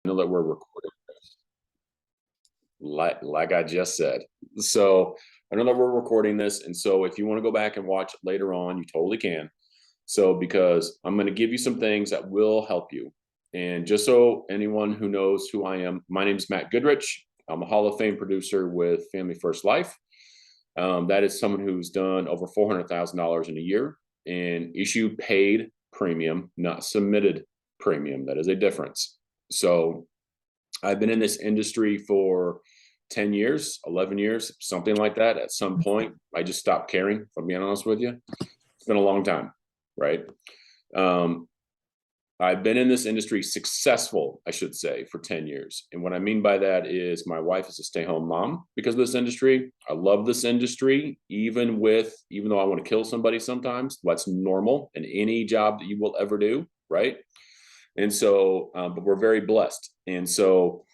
know that we're recording this, like I just said. So I know that we're recording this, and so if you want to go back and watch it later on, you totally can. So because I'm going to give you some things that will help you. And just so anyone who knows who I am, my name is Matt Goodrich. I'm a Hall of Fame producer with Family First Life. That is someone who's done over $400,000 in a year and issue paid premium, not submitted premium. That is a difference. So I've been in this industry for 10 years, 11 years, something like that. At some point, I just stopped caring, if I'm being honest with you. It's been a long time, right? I've been in this industry successful, I should say, for 10 years. And what I mean by that is my wife is a stay-home mom because of this industry. I love this industry, even though I want to kill somebody sometimes. That's normal in any job that you will ever do, right? And so, but we're very blessed. And so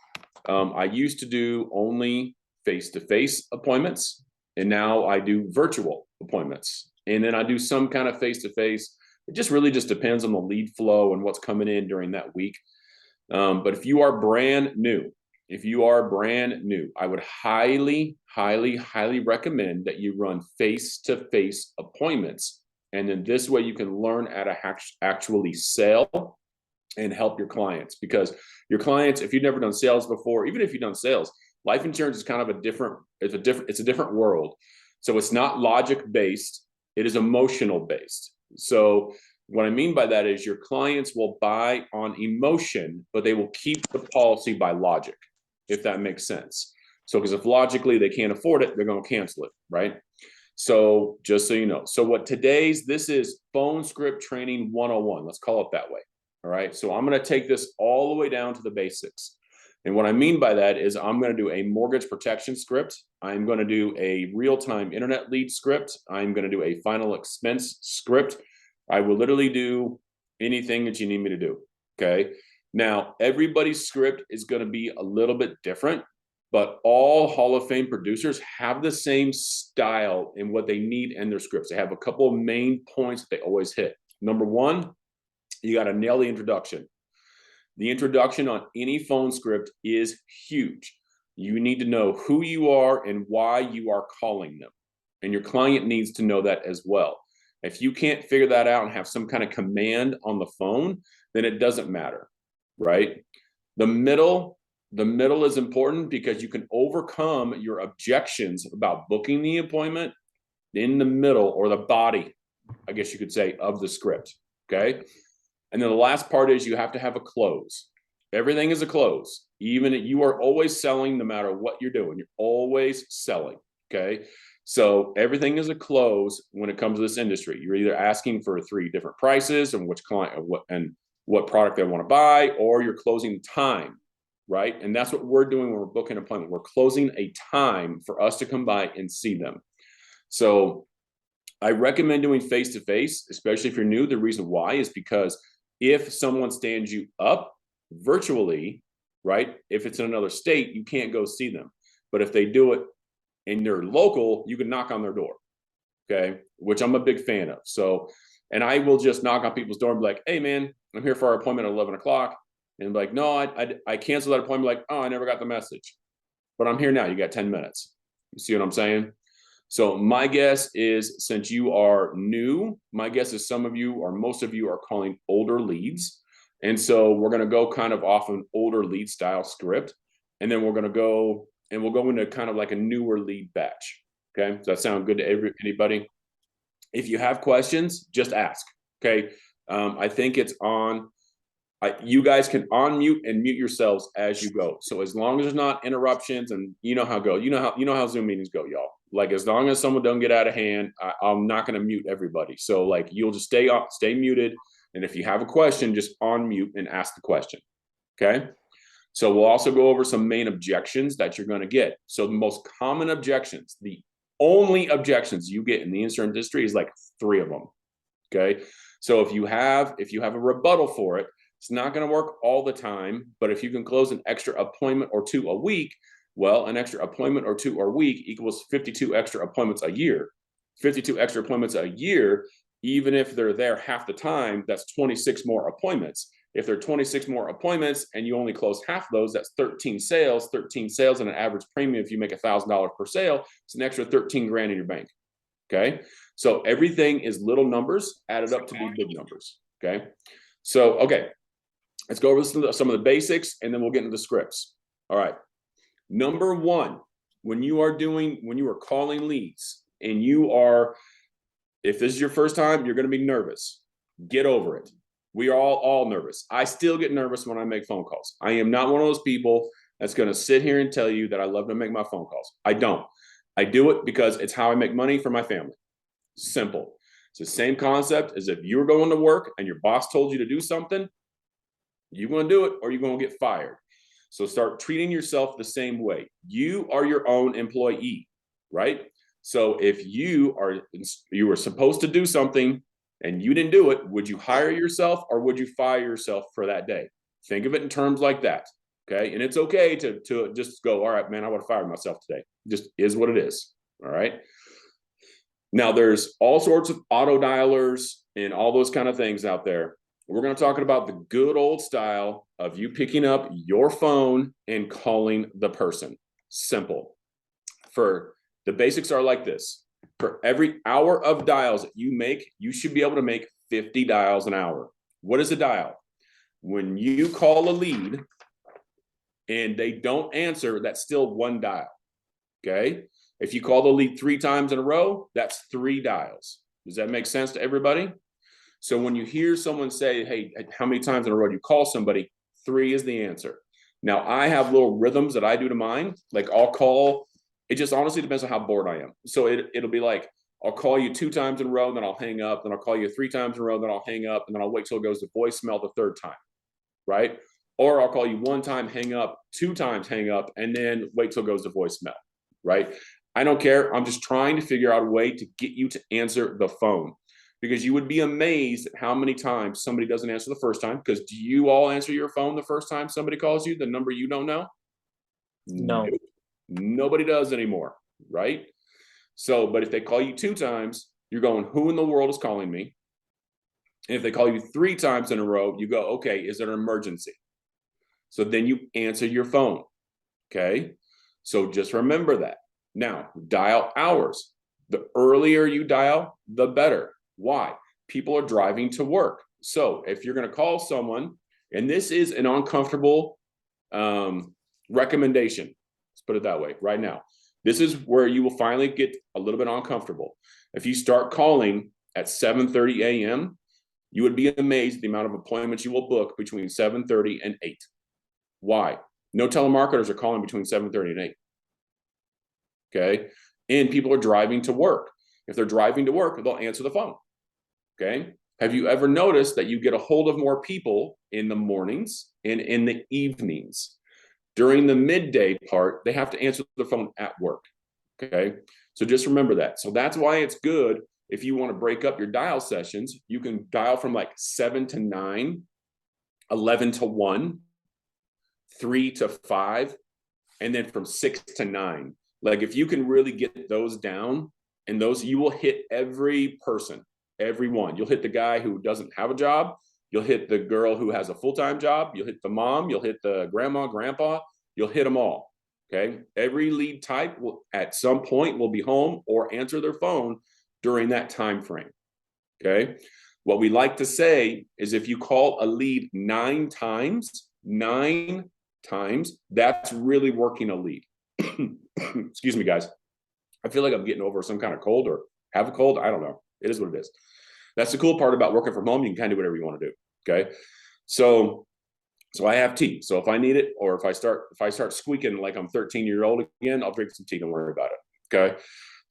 I used to do only face-to-face appointments, and now I do virtual appointments. And then I do some kind of face-to-face. It just really just depends on the lead flow and what's coming in during that week. But if you are brand new, I would highly, highly, highly recommend that you run face-to-face appointments. And then this way you can learn how to actually sell and help your clients, because your clients, if you've never done sales before, even if you've done sales, life insurance is kind of it's a different world. So it's not logic based, it is emotional based. So what I mean by that is your clients will buy on emotion, but they will keep the policy by logic, if that makes sense. So because if logically they can't afford it, they're going to cancel it, right? So just so you know, this is phone script training 101. Let's call it that way. All right. So I'm going to take this all the way down to the basics. And what I mean by that is I'm going to do a mortgage protection script. I'm going to do a real-time internet lead script. I'm going to do a final expense script. I will literally do anything that you need me to do. Okay. Now, everybody's script is going to be a little bit different, but all Hall of Fame producers have the same style in what they need in their scripts. They have a couple of main points that they always hit. Number one, you got to nail the introduction. The introduction on any phone script is huge. You need to know who you are and why you are calling them. And your client needs to know that as well. If you can't figure that out and have some kind of command on the phone, then it doesn't matter, right? The middle is important because you can overcome your objections about booking the appointment in the middle, or the body, I guess you could say, of the script, okay? And then the last part is you have to have a close. Everything is a close. Even you are always selling no matter what you're doing. You're always selling, okay? So everything is a close when it comes to this industry. You're either asking for 3 different prices and which client and what product they want to buy, or you're closing time, right? And that's what we're doing when we're booking an appointment. We're closing a time for us to come by and see them. So I recommend doing face-to-face, especially if you're new. The reason why is because if someone stands you up virtually, right, if it's in another state, you can't go see them. But if they do it and they're local, you can knock on their door, okay, which I'm a big fan of. So, and I will just knock on people's door and be like, hey, man, I'm here for our appointment at 11 o'clock. And be like, no, I canceled that appointment. Like, oh, I never got the message. But I'm here now. You got 10 minutes. You see what I'm saying? So my guess is, since you are new, my guess is some of you or most of you are calling older leads. And so we're going to go kind of off an older lead style script. And then we're going to go and we'll go into kind of like a newer lead batch. Okay. Does that sound good to anybody? If you have questions, just ask. Okay. I think it's on. You guys can unmute and mute yourselves as you go. So as long as there's not interruptions, and you know how it goes. You know how Zoom meetings go, y'all. Like, as long as someone don't get out of hand, I'm not going to mute everybody. So like, you'll just stay muted. And if you have a question, just unmute and ask the question. Okay. So we'll also go over some main objections that you're going to get. So the most common objections, the only objections you get in the insurance industry is like 3 of them. Okay. So if you have a rebuttal for it, it's not going to work all the time, but if you can close an extra appointment or 2 a week, well, an extra appointment or 2 a week equals 52 extra appointments a year. 52 extra appointments a year, even if they're there half the time, that's 26 more appointments. If there are 26 more appointments and you only close half of those, that's 13 sales and an average premium. If you make $1,000 per sale, it's an extra 13 grand in your bank. Okay. So everything is little numbers added up to be big numbers. Okay. So, okay, let's go over some of the basics and then we'll get into the scripts. All right. Number one, when you are calling leads and if this is your first time, you're going to be nervous. Get over it. We are all nervous. I still get nervous when I make phone calls. I am not one of those people that's going to sit here and tell you that I love to make my phone calls. I don't. I do it because it's how I make money for my family. Simple. It's the same concept as if you were going to work and your boss told you to do something, you're going to do it or you're going to get fired. So start treating yourself the same way. You are your own employee, right? So if you were supposed to do something and you didn't do it, would you hire yourself or would you fire yourself for that day? Think of it in terms like that. Okay. And it's okay to just go, all right, man, I would have fired myself today. It just is what it is. All right. Now there's all sorts of auto dialers and all those kind of things out there. We're going to talk about the good old style of you picking up your phone and calling the person. Simple. For the basics are like this. For every hour of dials that you make, you should be able to make 50 dials an hour. What is a dial? When you call a lead and they don't answer, that's still one dial. Okay. If you call the lead 3 times in a row, that's 3 dials. Does that make sense to everybody? So when you hear someone say, hey, how many times in a row do you call somebody? 3 is the answer. Now I have little rhythms that I do to mine. Like I'll call, it just honestly depends on how bored I am. So it'll be like, I'll call you 2 times in a row, then I'll hang up. Then I'll call you 3 times in a row, then I'll hang up. And then I'll wait till it goes to voicemail the 3rd time, right? Or I'll call you 1 time, hang up, 2 times, hang up, and then wait till it goes to voicemail, right? I don't care. I'm just trying to figure out a way to get you to answer the phone, because you would be amazed at how many times somebody doesn't answer the first time. Because do you all answer your phone the first time somebody calls you, the number you don't know? No. Nope. Nobody does anymore, right? So, but if they call you 2 times, you're going, who in the world is calling me? And if they call you 3 times in a row, you go, okay, is it an emergency? So then you answer your phone, okay? So just remember that. Now, dial hours. The earlier you dial, the better. Why? People are driving to work. So if you're going to call someone, and this is an uncomfortable recommendation, let's put it that way right now. This is where you will finally get a little bit uncomfortable. If you start calling at 7:30 a.m., you would be amazed at the amount of appointments you will book between 7:30 and 8. Why? No telemarketers are calling between 7:30 and 8. Okay. And people are driving to work. If they're driving to work, they'll answer the phone. Okay. Have you ever noticed that you get a hold of more people in the mornings and in the evenings? During the midday part, they have to answer the phone at work. Okay. So just remember that. So that's why it's good if you want to break up your dial sessions. You can dial from like 7 to 9, 11 to 1, 3 to 5, and then from 6 to 9. Like if you can really get those down, and those, you will hit every person, everyone. You'll hit the guy who doesn't have a job. You'll hit the girl who has a full-time job. You'll hit the mom. You'll hit the grandma, grandpa. You'll hit them all. Okay. Every lead type will at some point will be home or answer their phone during that time frame. Okay. What we like to say is if you call a lead 9 times, that's really working a lead. Excuse me, guys. I feel like I'm getting over some kind of cold or have a cold. I don't know. It is what it is. That's the cool part about working from home. You can kind of do whatever you want to do. Okay. So I have tea. So if I need it, or if I start squeaking like I'm 13-year-old again, I'll drink some tea. Don't worry about it. Okay.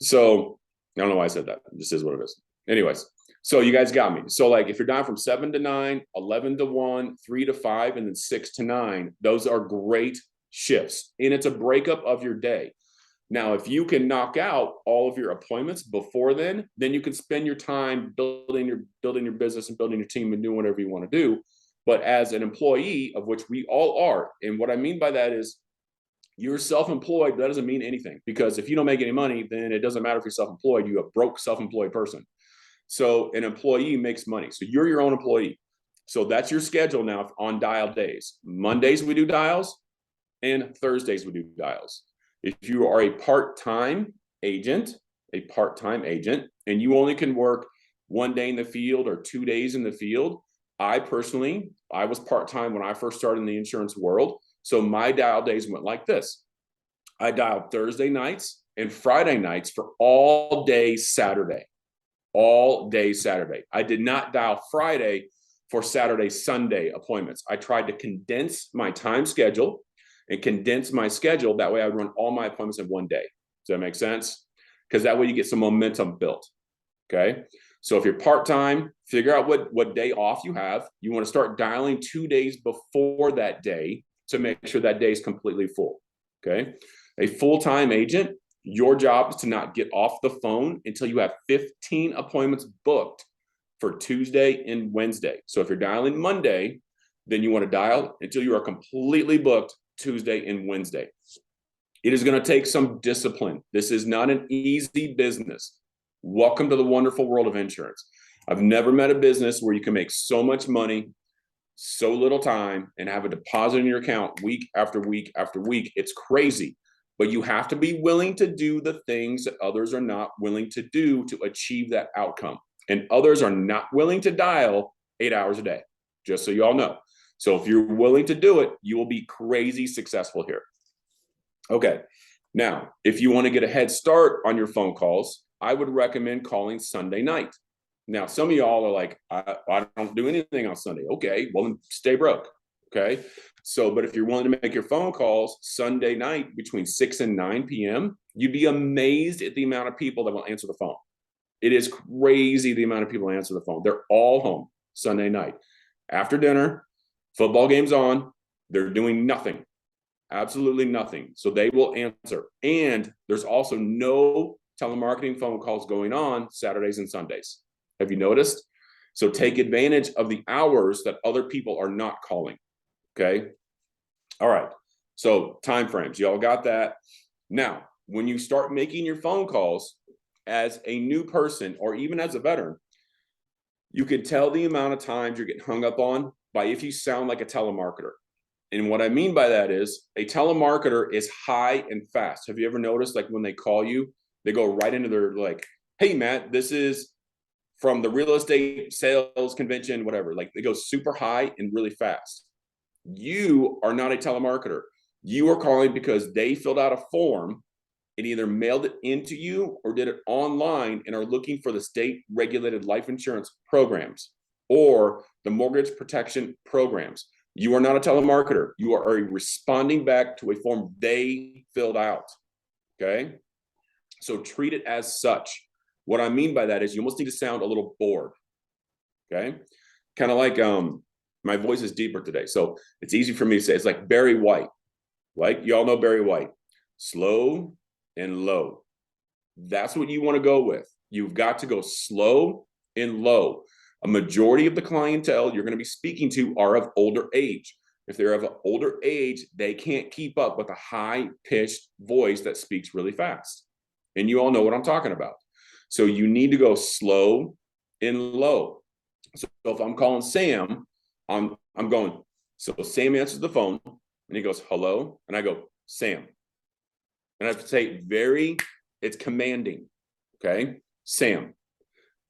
So I don't know why I said that. It just is what it is. Anyways, so you guys got me. So like if you're down from 7 to 9, 11 to 1, 3 to 5, and then 6 to 9, those are great shifts. And it's a breakup of your day. Now, if you can knock out all of your appointments before then you can spend your time building your business and building your team and doing whatever you want to do. But as an employee, of which we all are, and what I mean by that is you're self-employed, that doesn't mean anything, because if you don't make any money, then it doesn't matter if you're self-employed, you're a broke self-employed person. So an employee makes money. So you're your own employee. So that's your schedule now on dial days. Mondays we do dials, and Thursdays we do dials. If you are a part-time agent, and you only can work 1 day in the field or 2 days in the field, I was part-time when I first started in the insurance world. So my dial days went like this. I dialed Thursday nights and Friday nights for all day Saturday. I did not dial Friday for Saturday, Sunday appointments. I tried to condense my time schedule and condense my schedule. That way I would run all my appointments in 1 day. Does that make sense? Because that way you get some momentum built. Okay. So if you're part-time, figure out what day off you have. You want to start dialing 2 days before that day to make sure that day is completely full. Okay. A full-time agent, your job is to not get off the phone until you have 15 appointments booked for Tuesday and Wednesday. So if you're dialing Monday, then you want to dial until you are completely booked Tuesday and Wednesday. It is going to take some discipline. This is not an easy business. Welcome to the wonderful world of insurance. I've never met a business where you can make so much money, so little time, and have a deposit in your account week after week after week. It's crazy. But you have to be willing to do the things that others are not willing to do to achieve that outcome. And others are not willing to dial 8 hours a day, just so you all know. So if you're willing to do it, you will be crazy successful here. Okay. Now, if you want to get a head start on your phone calls, I would recommend calling Sunday night. Now, some of y'all are like, I don't do anything on Sunday. Okay, well, then stay broke. Okay. So, but if you're willing to make your phone calls Sunday night between 6 and 9 p.m., you'd be amazed at the amount of people that will answer the phone. It is crazy the amount of people that answer the phone. They're all home Sunday night. After dinner, football game's on, they're doing nothing. Absolutely nothing. So they will answer. And there's also no telemarketing phone calls going on Saturdays and Sundays. Have you noticed? So take advantage of the hours that other people are not calling. Okay. All right. So time frames, y'all got that. Now, when you start making your phone calls as a new person or even as a veteran, you can tell the amount of times you're getting hung up on by if you sound like a telemarketer. And what I mean by that is a telemarketer is high and fast. Have you ever noticed, like, when they call you, they go right into their, like, hey, Matt, this is from the real estate sales convention, whatever. Like, they go super high and really fast. You are not a telemarketer. You are calling because they filled out a form and either mailed it into you or did it online and are looking for the state regulated life insurance programs or the mortgage protection programs. You are not a telemarketer. You are responding back to a form they filled out. Okay. So treat it as such. What I mean by that is you almost need to sound a little bored. Okay. Kind of like, my voice is deeper today. So it's easy for me to say, it's like Barry White. Like, y'all know Barry White. Slow and low. That's what you want to go with. You've got to go slow and low. A majority of the clientele you're going to be speaking to are of older age. If they're of an older age, they can't keep up with a high-pitched voice that speaks really fast. And you all know what I'm talking about. So you need to go slow and low. So if I'm calling Sam, I'm going, so Sam answers the phone and he goes, hello. And I go, Sam. And I have to say it's commanding. Okay. Sam,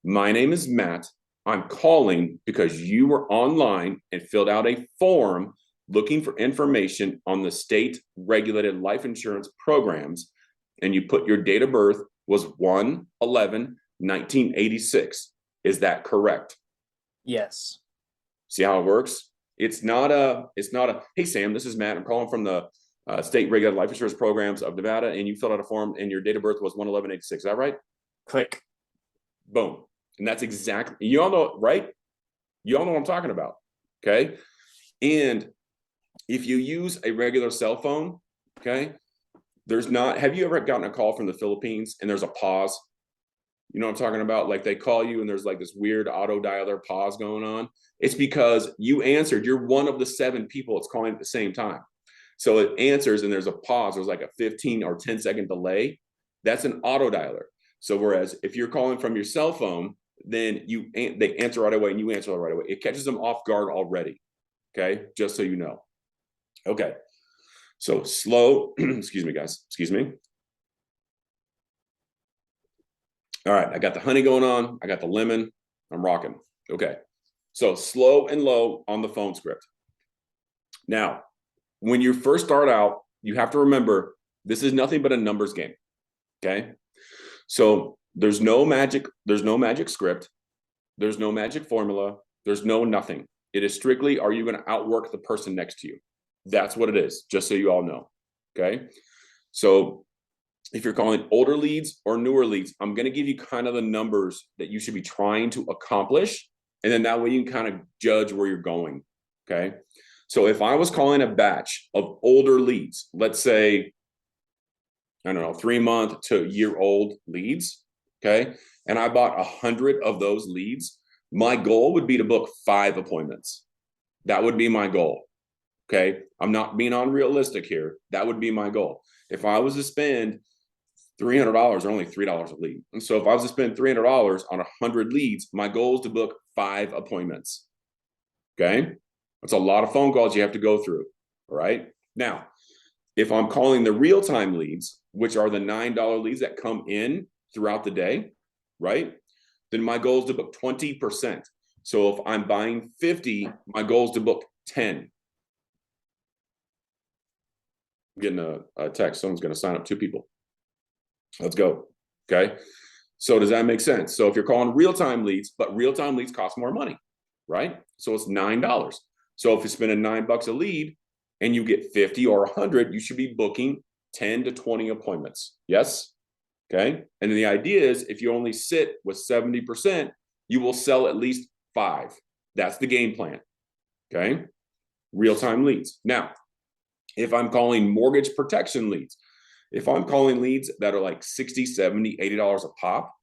my name is Matt. I'm calling because you were online and filled out a form looking for information on the state regulated life insurance programs. And you put your date of birth was 1/11/1986. Is that correct? Yes. See how it works? It's not a, hey, Sam, this is Matt. I'm calling from the state regulated life insurance programs of Nevada, and you filled out a form and your date of birth was 1/11/86. Is that right? Click. Boom. And that's exactly, you all know, right? You all know what I'm talking about. Okay. And if you use a regular cell phone, okay, have you ever gotten a call from the Philippines and there's a pause? You know what I'm talking about? Like, they call you and there's like this weird auto dialer pause going on. It's because you answered. You're one of the 7 people it's calling at the same time. So it answers and there's a pause. There's like a 15 or 10 second delay. That's an auto dialer. So whereas if you're calling from your cell phone, then they answer right away and you answer right away. It catches them off guard already. Okay, just so you know. Okay, so slow. Excuse me, guys. Excuse me. All right, I got the honey going on. I got the lemon. I'm rocking. Okay, so slow and low on the phone script. Now, when you first start out, you have to remember this is nothing but a numbers game. Okay, so there's no magic script. There's no magic formula. There's no nothing. It is strictly, are you going to outwork the person next to you? That's what it is, just so you all know. Okay, so if you're calling older leads or newer leads, I'm going to give you kind of the numbers that you should be trying to accomplish. And then that way you can kind of judge where you're going. Okay. So if I was calling a batch of older leads, let's say, I don't know, 3-month to year-old leads. Okay. And I bought 100 of those leads, my goal would be to book 5 appointments. That would be my goal. Okay. I'm not being unrealistic here. That would be my goal. If I was to spend $300 or only $3 a lead. And so if I was to spend $300 on 100 leads, my goal is to book 5 appointments. Okay. That's a lot of phone calls you have to go through. All right. Now, if I'm calling the real-time leads, which are the $9 leads that come in throughout the day, right? Then my goal is to book 20%. So if I'm buying 50, my goal is to book 10. I'm getting a text. Someone's going to sign up 2 people. Let's go. Okay. So does that make sense? So if you're calling real-time leads, but real-time leads cost more money, right? So it's $9. So if you're spending $9 a lead and you get 50 or 100, you should be booking 10 to 20 appointments. Yes. Okay. And then the idea is if you only sit with 70%, you will sell at least 5. That's the game plan. Okay. Real-time leads. Now, if I'm calling mortgage protection leads, if I'm calling leads that are like $60, $70, $80 a pop,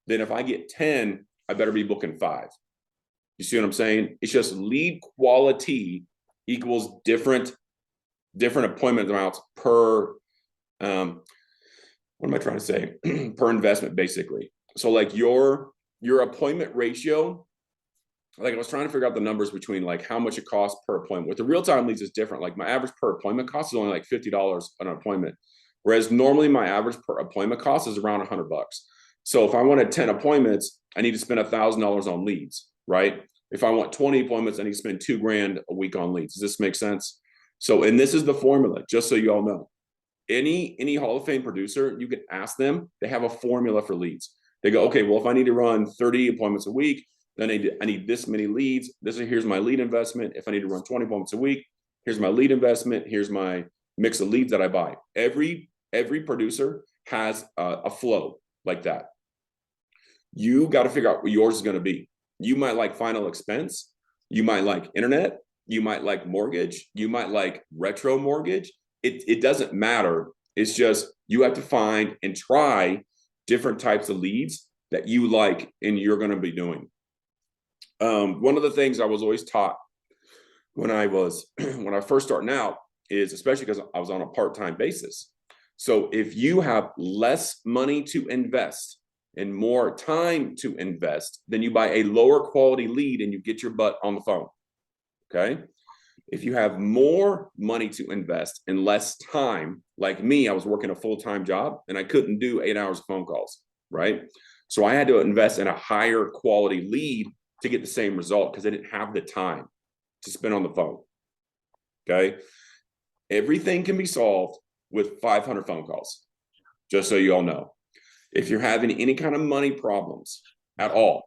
then if I get 10, I better be booking 5. You see what I'm saying? It's just lead quality equals different appointment amounts per, what am I trying to say? Per investment, basically. So like your appointment ratio, like I was trying to figure out the numbers between like how much it costs per appointment. With the real-time leads is different. Like my average per appointment cost is only like $50 an appointment. Whereas normally my average per appointment cost is around $100. So if I wanted 10 appointments, I need to spend $1,000 on leads, right? If I want 20 appointments, I need to spend $2,000 a week on leads. Does this make sense? So, and this is the formula, just so you all know. Any Hall of Fame producer, you can ask them, they have a formula for leads. They go, okay, well, if I need to run 30 appointments a week, then I need this many leads. Here's my lead investment. If I need to run 20 appointments a week, here's my lead investment. Here's my mix of leads that I buy. Every producer has a flow like that. You got to figure out what yours is going to be. You might like final expense. You might like internet. You might like mortgage. You might like retro mortgage. It doesn't matter. It's just you have to find and try different types of leads that you like and you're going to be doing. One of the things I was always taught when I first starting out is, especially because I was on a part-time basis. So if you have less money to invest and more time to invest, then you buy a lower quality lead and you get your butt on the phone. Okay. If you have more money to invest and less time, like me, I was working a full-time job and I couldn't do 8 hours of phone calls, right? So I had to invest in a higher quality lead to get the same result because I didn't have the time to spend on the phone. Okay. Everything can be solved with 500 phone calls, just so you all know. If you're having any kind of money problems at all,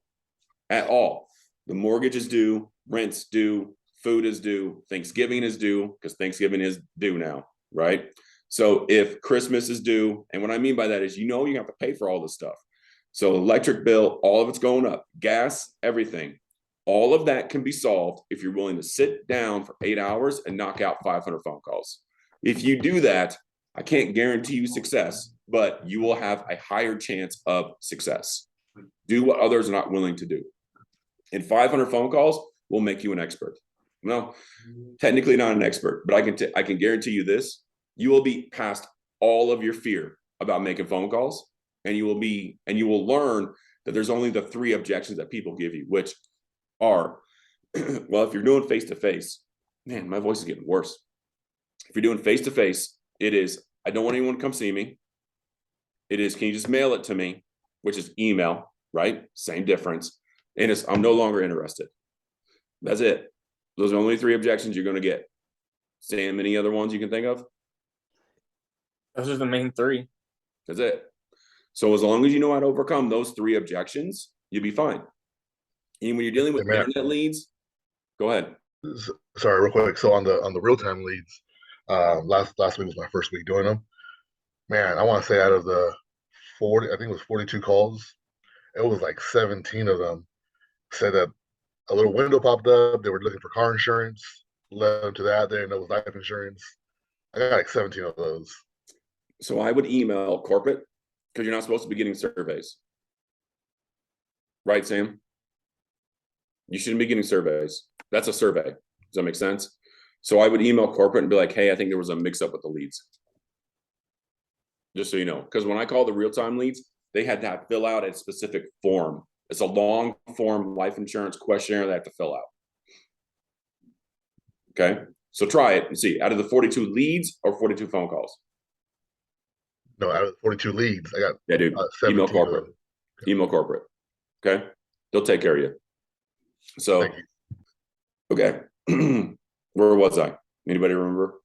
the mortgage is due, rent's due, food is due, Thanksgiving is due, because Thanksgiving is due now, right? So if Christmas is due, and what I mean by that is, you have to pay for all this stuff. So electric bill, all of it's going up, gas, everything. All of that can be solved if you're willing to sit down for 8 hours and knock out 500 phone calls. If you do that, I can't guarantee you success, but you will have a higher chance of success. Do what others are not willing to do. And 500 phone calls will make you an expert. No, technically not an expert, but I can guarantee you this: you will be past all of your fear about making phone calls, and you will learn that there's only the 3 objections that people give you, which are, well, if you're doing face-to-face, man, my voice is getting worse. If you're doing face-to-face, it is, I don't want anyone to come see me. It is, can you just mail it to me, which is email, right? Same difference. And it's, I'm no longer interested. That's it. Those are only 3 objections you're going to get. Sam, any other ones you can think of? Those are the main 3. That's it. So as long as you know how to overcome those 3 objections, you'll be fine. And when you're dealing with internet leads, go ahead. Sorry, real quick. So on the real time leads, last week was my first week doing them. Man, I want to say out of the 40, I think it was 42 calls, it was like 17 of them said that a little window popped up. They were looking for car insurance. Led them to that. They didn't know it was life insurance. I got like 17 of those. So I would email corporate, because you're not supposed to be getting surveys. Right, Sam? You shouldn't be getting surveys. That's a survey. Does that make sense? So I would email corporate and be like, hey, I think there was a mix-up with the leads. Just so you know. Because when I call the real-time leads, they had to fill out a specific form. It's a long form life insurance questionnaire they have to fill out. Okay? So try it and see. Out of the 42 leads or 42 phone calls? No, out of the 42 leads, I got dude. Email corporate. Okay. Email corporate. Okay? They'll take care of you. So, okay. Where was I? Anybody remember?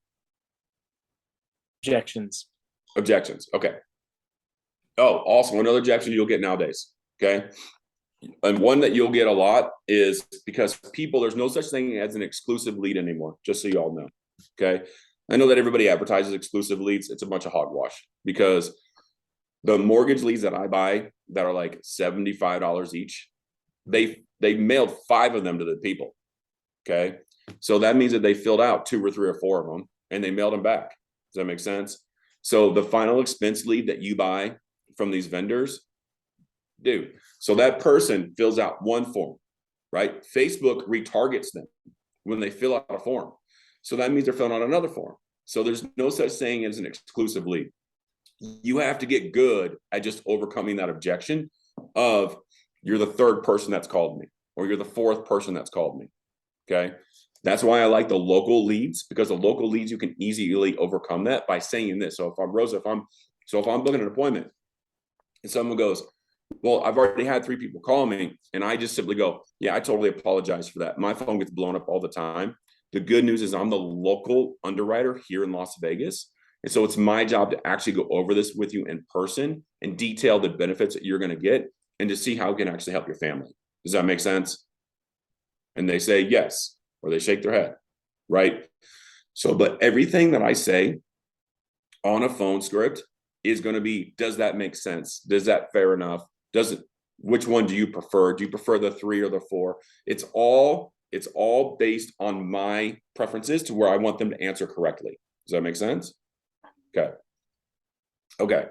Objections. Objections. Okay. Oh, also another objection you'll get nowadays. Okay. And one that you'll get a lot is because people, there's no such thing as an exclusive lead anymore, just so you all know. Okay. I know that everybody advertises exclusive leads. It's a bunch of hogwash because the mortgage leads that I buy that are like $75 each, they mailed 5 of them to the people. Okay. So that means that they filled out 2 or 3 or 4 of them and they mailed them back. Does that make sense? So the final expense lead that you buy from these vendors, dude, so that person fills out one form, right? Facebook retargets them when they fill out a form. So that means they're filling out another form. So there's no such thing as an exclusive lead. You have to get good at just overcoming that objection of you're the 3rd person that's called me, or you're the 4th person that's called me. Okay. That's why I like the local leads, because the local leads, you can easily overcome that by saying this. So if I'm Rosa, if I'm booking an appointment and someone goes, well, I've already had 3 people call me, and I just simply go, yeah, I totally apologize for that. My phone gets blown up all the time. The good news is I'm the local underwriter here in Las Vegas. And so it's my job to actually go over this with you in person and detail the benefits that you're going to get and to see how it can actually help your family. Does that make sense? And they say yes, or they shake their head, right? So, but everything that I say on a phone script is going to be, does that make sense? Does that fair enough? Does it, which one do you prefer? Do you prefer the 3 or the 4? It's all based on my preferences to where I want them to answer correctly. Does that make sense? Okay. Okay.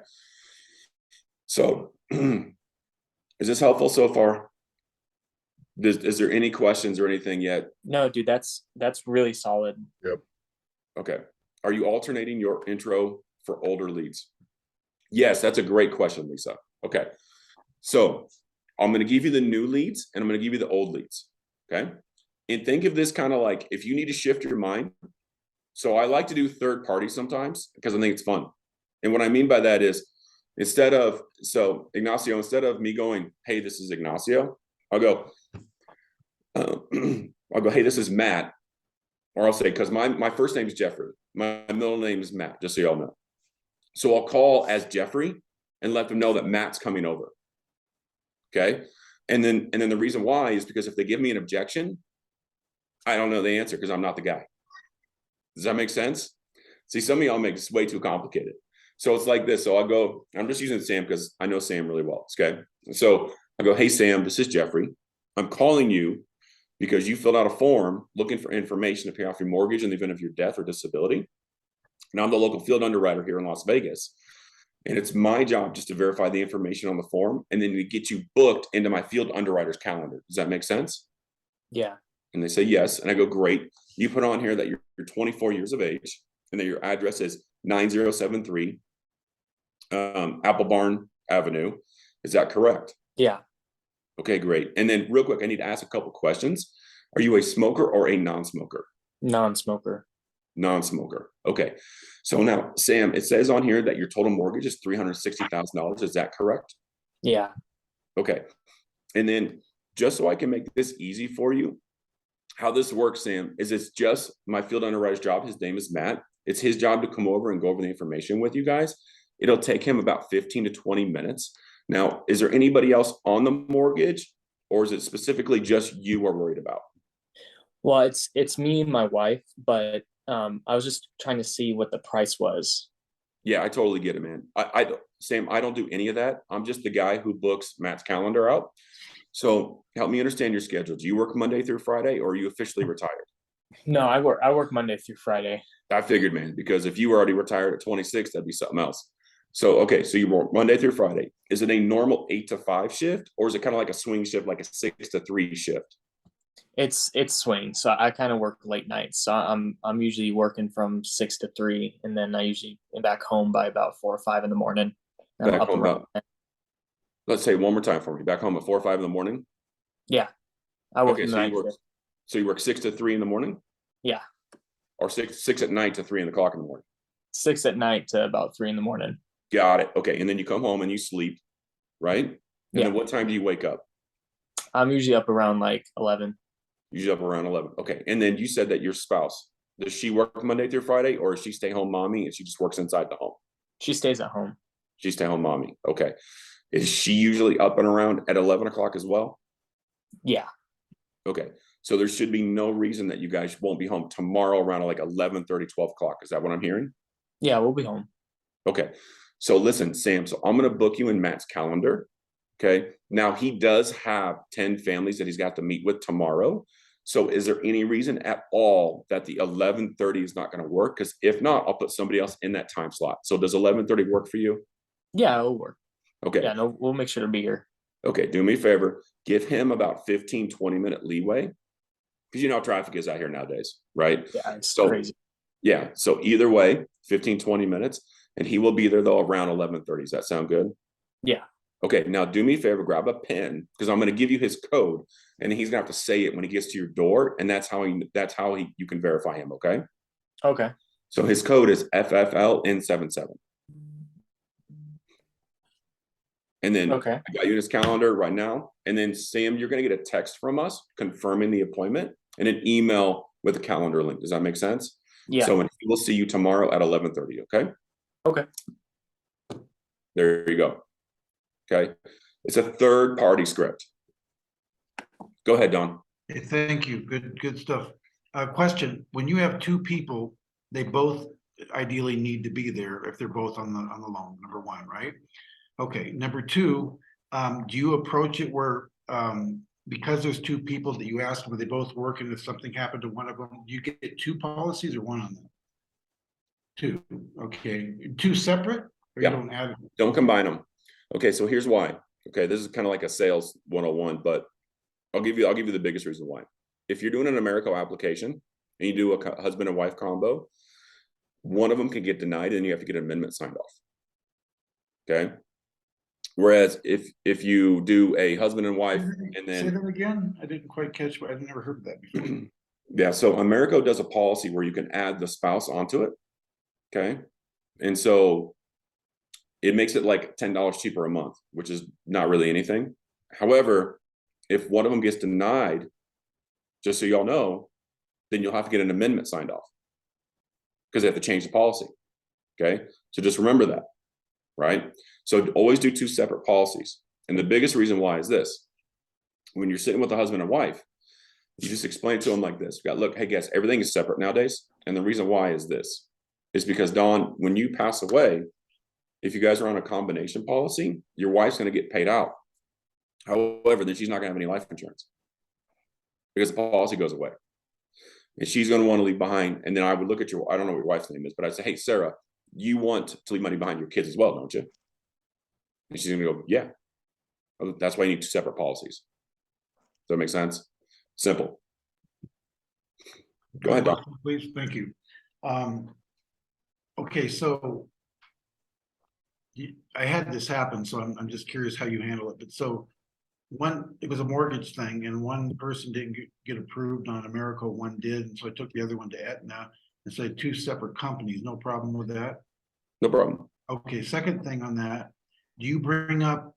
So is this helpful so far? Is there any questions or anything yet? No, dude, that's really solid. Yep. Okay. Are you alternating your intro for older leads? Yes, that's a great question, Lisa. Okay. So I'm going to give you the new leads and I'm going to give you the old leads. Okay. And think of this kind of like if you need to shift your mind. So I like to do third party sometimes because I think it's fun. And what I mean by that is Ignacio, instead of me going, hey, this is Ignacio, I'll go, hey, this is Matt. Or I'll say, because my first name is Jeffrey. My middle name is Matt, just so y'all know. So I'll call as Jeffrey and let them know that Matt's coming over. Okay. And then the reason why is because if they give me an objection, I don't know the answer because I'm not the guy. Does that make sense? See, some of y'all make this way too complicated. So it's like this. So I'll go, I'm just using Sam because I know Sam really well. Okay. So I go, hey, Sam, this is Jeffrey. I'm calling you because you filled out a form looking for information to pay off your mortgage in the event of your death or disability. Now I'm the local field underwriter here in Las Vegas. And it's my job just to verify the information on the form and then to get you booked into my field underwriter's calendar. Does that make sense? Yeah. And they say yes. And I go, great. You put on here that you're 24 years of age and that your address is 9073 Apple Barn Avenue. Is that correct? Yeah. Okay, great. And then real quick, I need to ask a couple questions. Are you a smoker or a non-smoker? Non-smoker. Non-smoker. Okay. So now, Sam, it says on here that your total mortgage is $360,000. Is that correct? Yeah. Okay. And then just so I can make this easy for you, how this works, Sam, is it's just my field underwriter's job. His name is Matt. It's his job to come over and go over the information with you guys. It'll take him about 15 to 20 minutes. Now, is there anybody else on the mortgage, or is it specifically just you are worried about? Well, it's me and my wife, but I was just trying to see what the price was. Yeah, I totally get it, man. Sam, I don't do any of that. I'm just the guy who books Matt's calendar out. So help me understand your schedule. Do you work Monday through Friday, or are you officially retired? No, I work Monday through Friday. I figured, man, because if you were already retired at 26, that'd be something else. So, okay, so you work Monday through Friday. Is it a normal 8 to 5 shift, or is it kind of like a swing shift, like a 6 to 3 shift? It's swing, so I kind of work late nights. So I'm usually working from 6 to 3, and then I usually am back home by about 4 or 5 in the morning. I'm Back up home around. about, let's say one more time for me. Back home at 4 or 5 in the morning. Yeah, I work Okay, in the so you night work, shift. so you work 6 to 3 in the morning, Yeah, or six at night to 3 o'clock in the morning. 6 at night to about 3 in the morning. Got it. Okay, and then you come home and you sleep, right? And Yeah, then what time do you wake up? I'm usually up around like 11. Usually up around 11. Okay, and then you said that your spouse, does she work Monday through Friday, or is she stay home mommy and she just works inside the home? She stays at home. She stay home mommy. Okay. Is she usually up and around at 11 o'clock as well? Yeah, Okay. So there should be no reason that you guys won't be home tomorrow around like 11:30, 12 o'clock. Is that what I'm hearing? yeah, we'll be home. Okay. So listen, Sam, so I'm going to book you in Matt's calendar. Okay. Now he does have 10 families that he's got to meet with tomorrow. So is there any reason at all that the 11:30 is not going to work? Because if not, I'll put somebody else in that time slot. So does 11:30 work for you? Yeah, it'll work. Okay. Yeah, no, we'll make sure to be here. Okay. Do me a favor. Give him about 15, 20-minute leeway, because you know how traffic is out here nowadays, right? Yeah, it's So crazy. yeah. So either way, 15, 20 minutes, and he will be there though around 11:30. Does that sound good? Yeah. Okay. Now do me a favor, grab a pen, because I'm going to give you his code, and he's going to have to say it when he gets to your door, and that's how you can verify him. Okay. Okay. So his code is FFL N77. And then Okay. I got you in his calendar right now. And then Sam, you're going to get a text from us confirming the appointment, and an email with a calendar link. Does that make sense? Yeah. So we'll see you tomorrow at 11:30. Okay. Okay. There you go. Okay. It's a third party script. Go ahead, Don. Hey, thank you. Good stuff. Question: when you have two people, they both ideally need to be there if they're both on the loan. Number one, right? Okay. Number two, do you approach it where because there's two people that you asked where they both work, and if something happened to one of them, do you get two policies or one on them? Two. Okay. Two separate, or Yeah. you don't add? Don't combine them. Okay. So here's why. Okay. This is kind of like a sales 101, but I'll give you the biggest reason why. If you're doing an Americo application and you do a husband and wife combo, one of them can get denied and you have to get an amendment signed off. Okay. Whereas if you do a husband and wife and Say then that again. I didn't quite catch what. I've never heard of that before. yeah, so Americo does a policy where you can add the spouse onto it. Okay. And so it makes it like $10 cheaper a month, which is not really anything. However, if one of them gets denied, just so y'all know, then you'll have to get an amendment signed off because they have to change the policy. Okay. So just remember that. Right. So always do two separate policies. And the biggest reason why is this: when you're sitting with a husband and wife, you just explain to them like this. You got, look, hey guys, everything is separate nowadays. And the reason why is this is because, Dawn, when you pass away, if you guys are on a combination policy, your wife's going to get paid out. However, then she's not going to have any life insurance because the policy goes away. And she's going to want to leave behind. And then I would look at I don't know what your wife's name is, but I'd say, hey, Sarah, you want to leave money behind your kids as well, don't you? And she's going to go, yeah. That's why you need two separate policies. Does that make sense? Simple. Go ahead, Doc. Please, thank you. Okay, so I had this happen, so I'm just curious how you handle it. But so it was a mortgage thing, and one person didn't get approved on America, one did, and so I took the other one to Aetna, and so two separate companies, no problem with that? No problem. Okay, second thing on that, do you bring up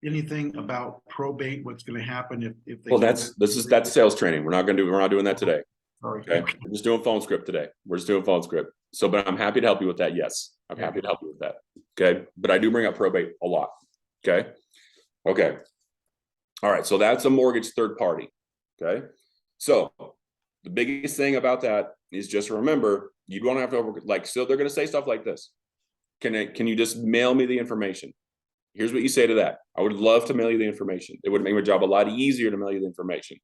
anything about probate, what's gonna happen if they? Well, that's sales training. We're not doing that today. All right. Okay. We're just doing phone script today. We're just doing phone script. So, but I'm happy to help you with that. Yes. I'm happy to help you with that. Okay. But I do bring up probate a lot. Okay. Okay. All right. So that's a mortgage third party. Okay. So the biggest thing about that is just remember, you don't have to so they're going to say stuff like this. Can you just mail me the information? Here's what you say to that. I would love to mail you the information. It would make my job a lot easier to mail you the information.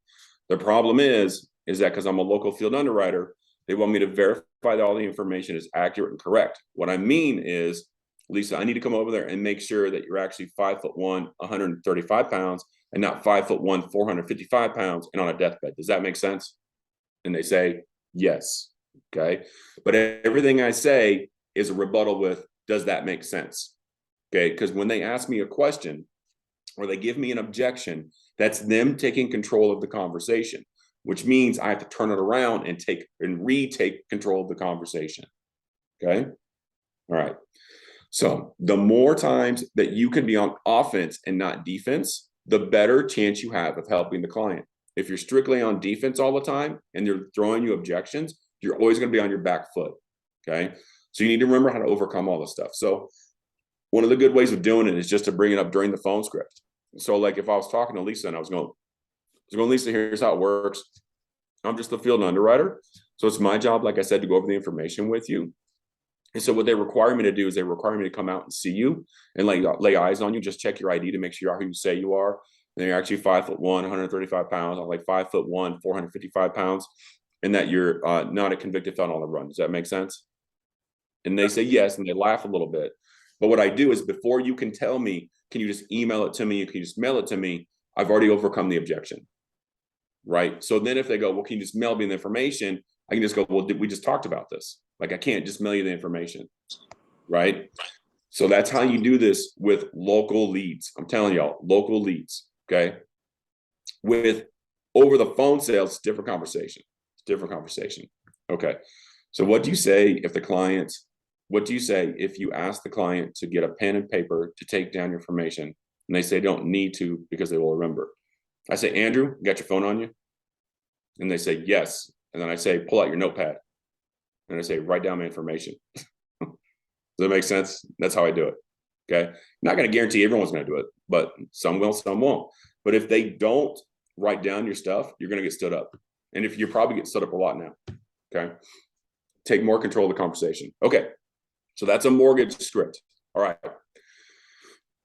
The problem is that because I'm a local field underwriter, they want me to verify that all the information is accurate and correct. What I mean is, Lisa, I need to come over there and make sure that you're actually 5'1", 135 pounds, and not 5'1", 455 pounds, and on a deathbed. Does that make sense? And they say, yes. Okay. But everything I say is a rebuttal with, does that make sense? Okay. Because when they ask me a question or they give me an objection, that's them taking control of the conversation, which means I have to turn it around and retake control of the conversation. Okay. All right. So the more times that you can be on offense and not defense, the better chance you have of helping the client. If you're strictly on defense all the time and they're throwing you objections, you're always going to be on your back foot. Okay. So you need to remember how to overcome all this stuff. So one of the good ways of doing it is just to bring it up during the phone script. So like if I was talking to Lisa and I was going, Lisa, here's how it works. I'm just the field underwriter. So it's my job, like I said, to go over the information with you. And so what they require me to do is they require me to come out and see you and lay eyes on you, just check your ID to make sure you are who you say you are. And you're actually 5'1", 135 pounds. I'm like 5'1", 455 pounds, and that you're not a convicted felon on the run. Does that make sense? And they say yes, and they laugh a little bit. But what I do is before you can tell me, can you just email it to me? Can you just mail it to me? I've already overcome the objection, right? So then if they go, well, can you just mail me the information? I can just go, well, we just talked about this. Like, I can't just mail you the information, right? So that's how you do this with local leads. I'm telling y'all, local leads, okay? With over the phone sales, it's a different conversation. It's a different conversation. Okay. So what do you say if you ask the client to get a pen and paper to take down your information and they say don't need to because they will remember? I say, Andrew, you got your phone on you? And they say, yes. And then I say, pull out your notepad. And I say, write down my information. Does that make sense? That's how I do it. Okay. I'm not going to guarantee everyone's going to do it, but some will, some won't. But if they don't write down your stuff, you're going to get stood up. And if you're probably getting stood up a lot now. Okay. Take more control of the conversation. Okay. So that's a mortgage script. All right.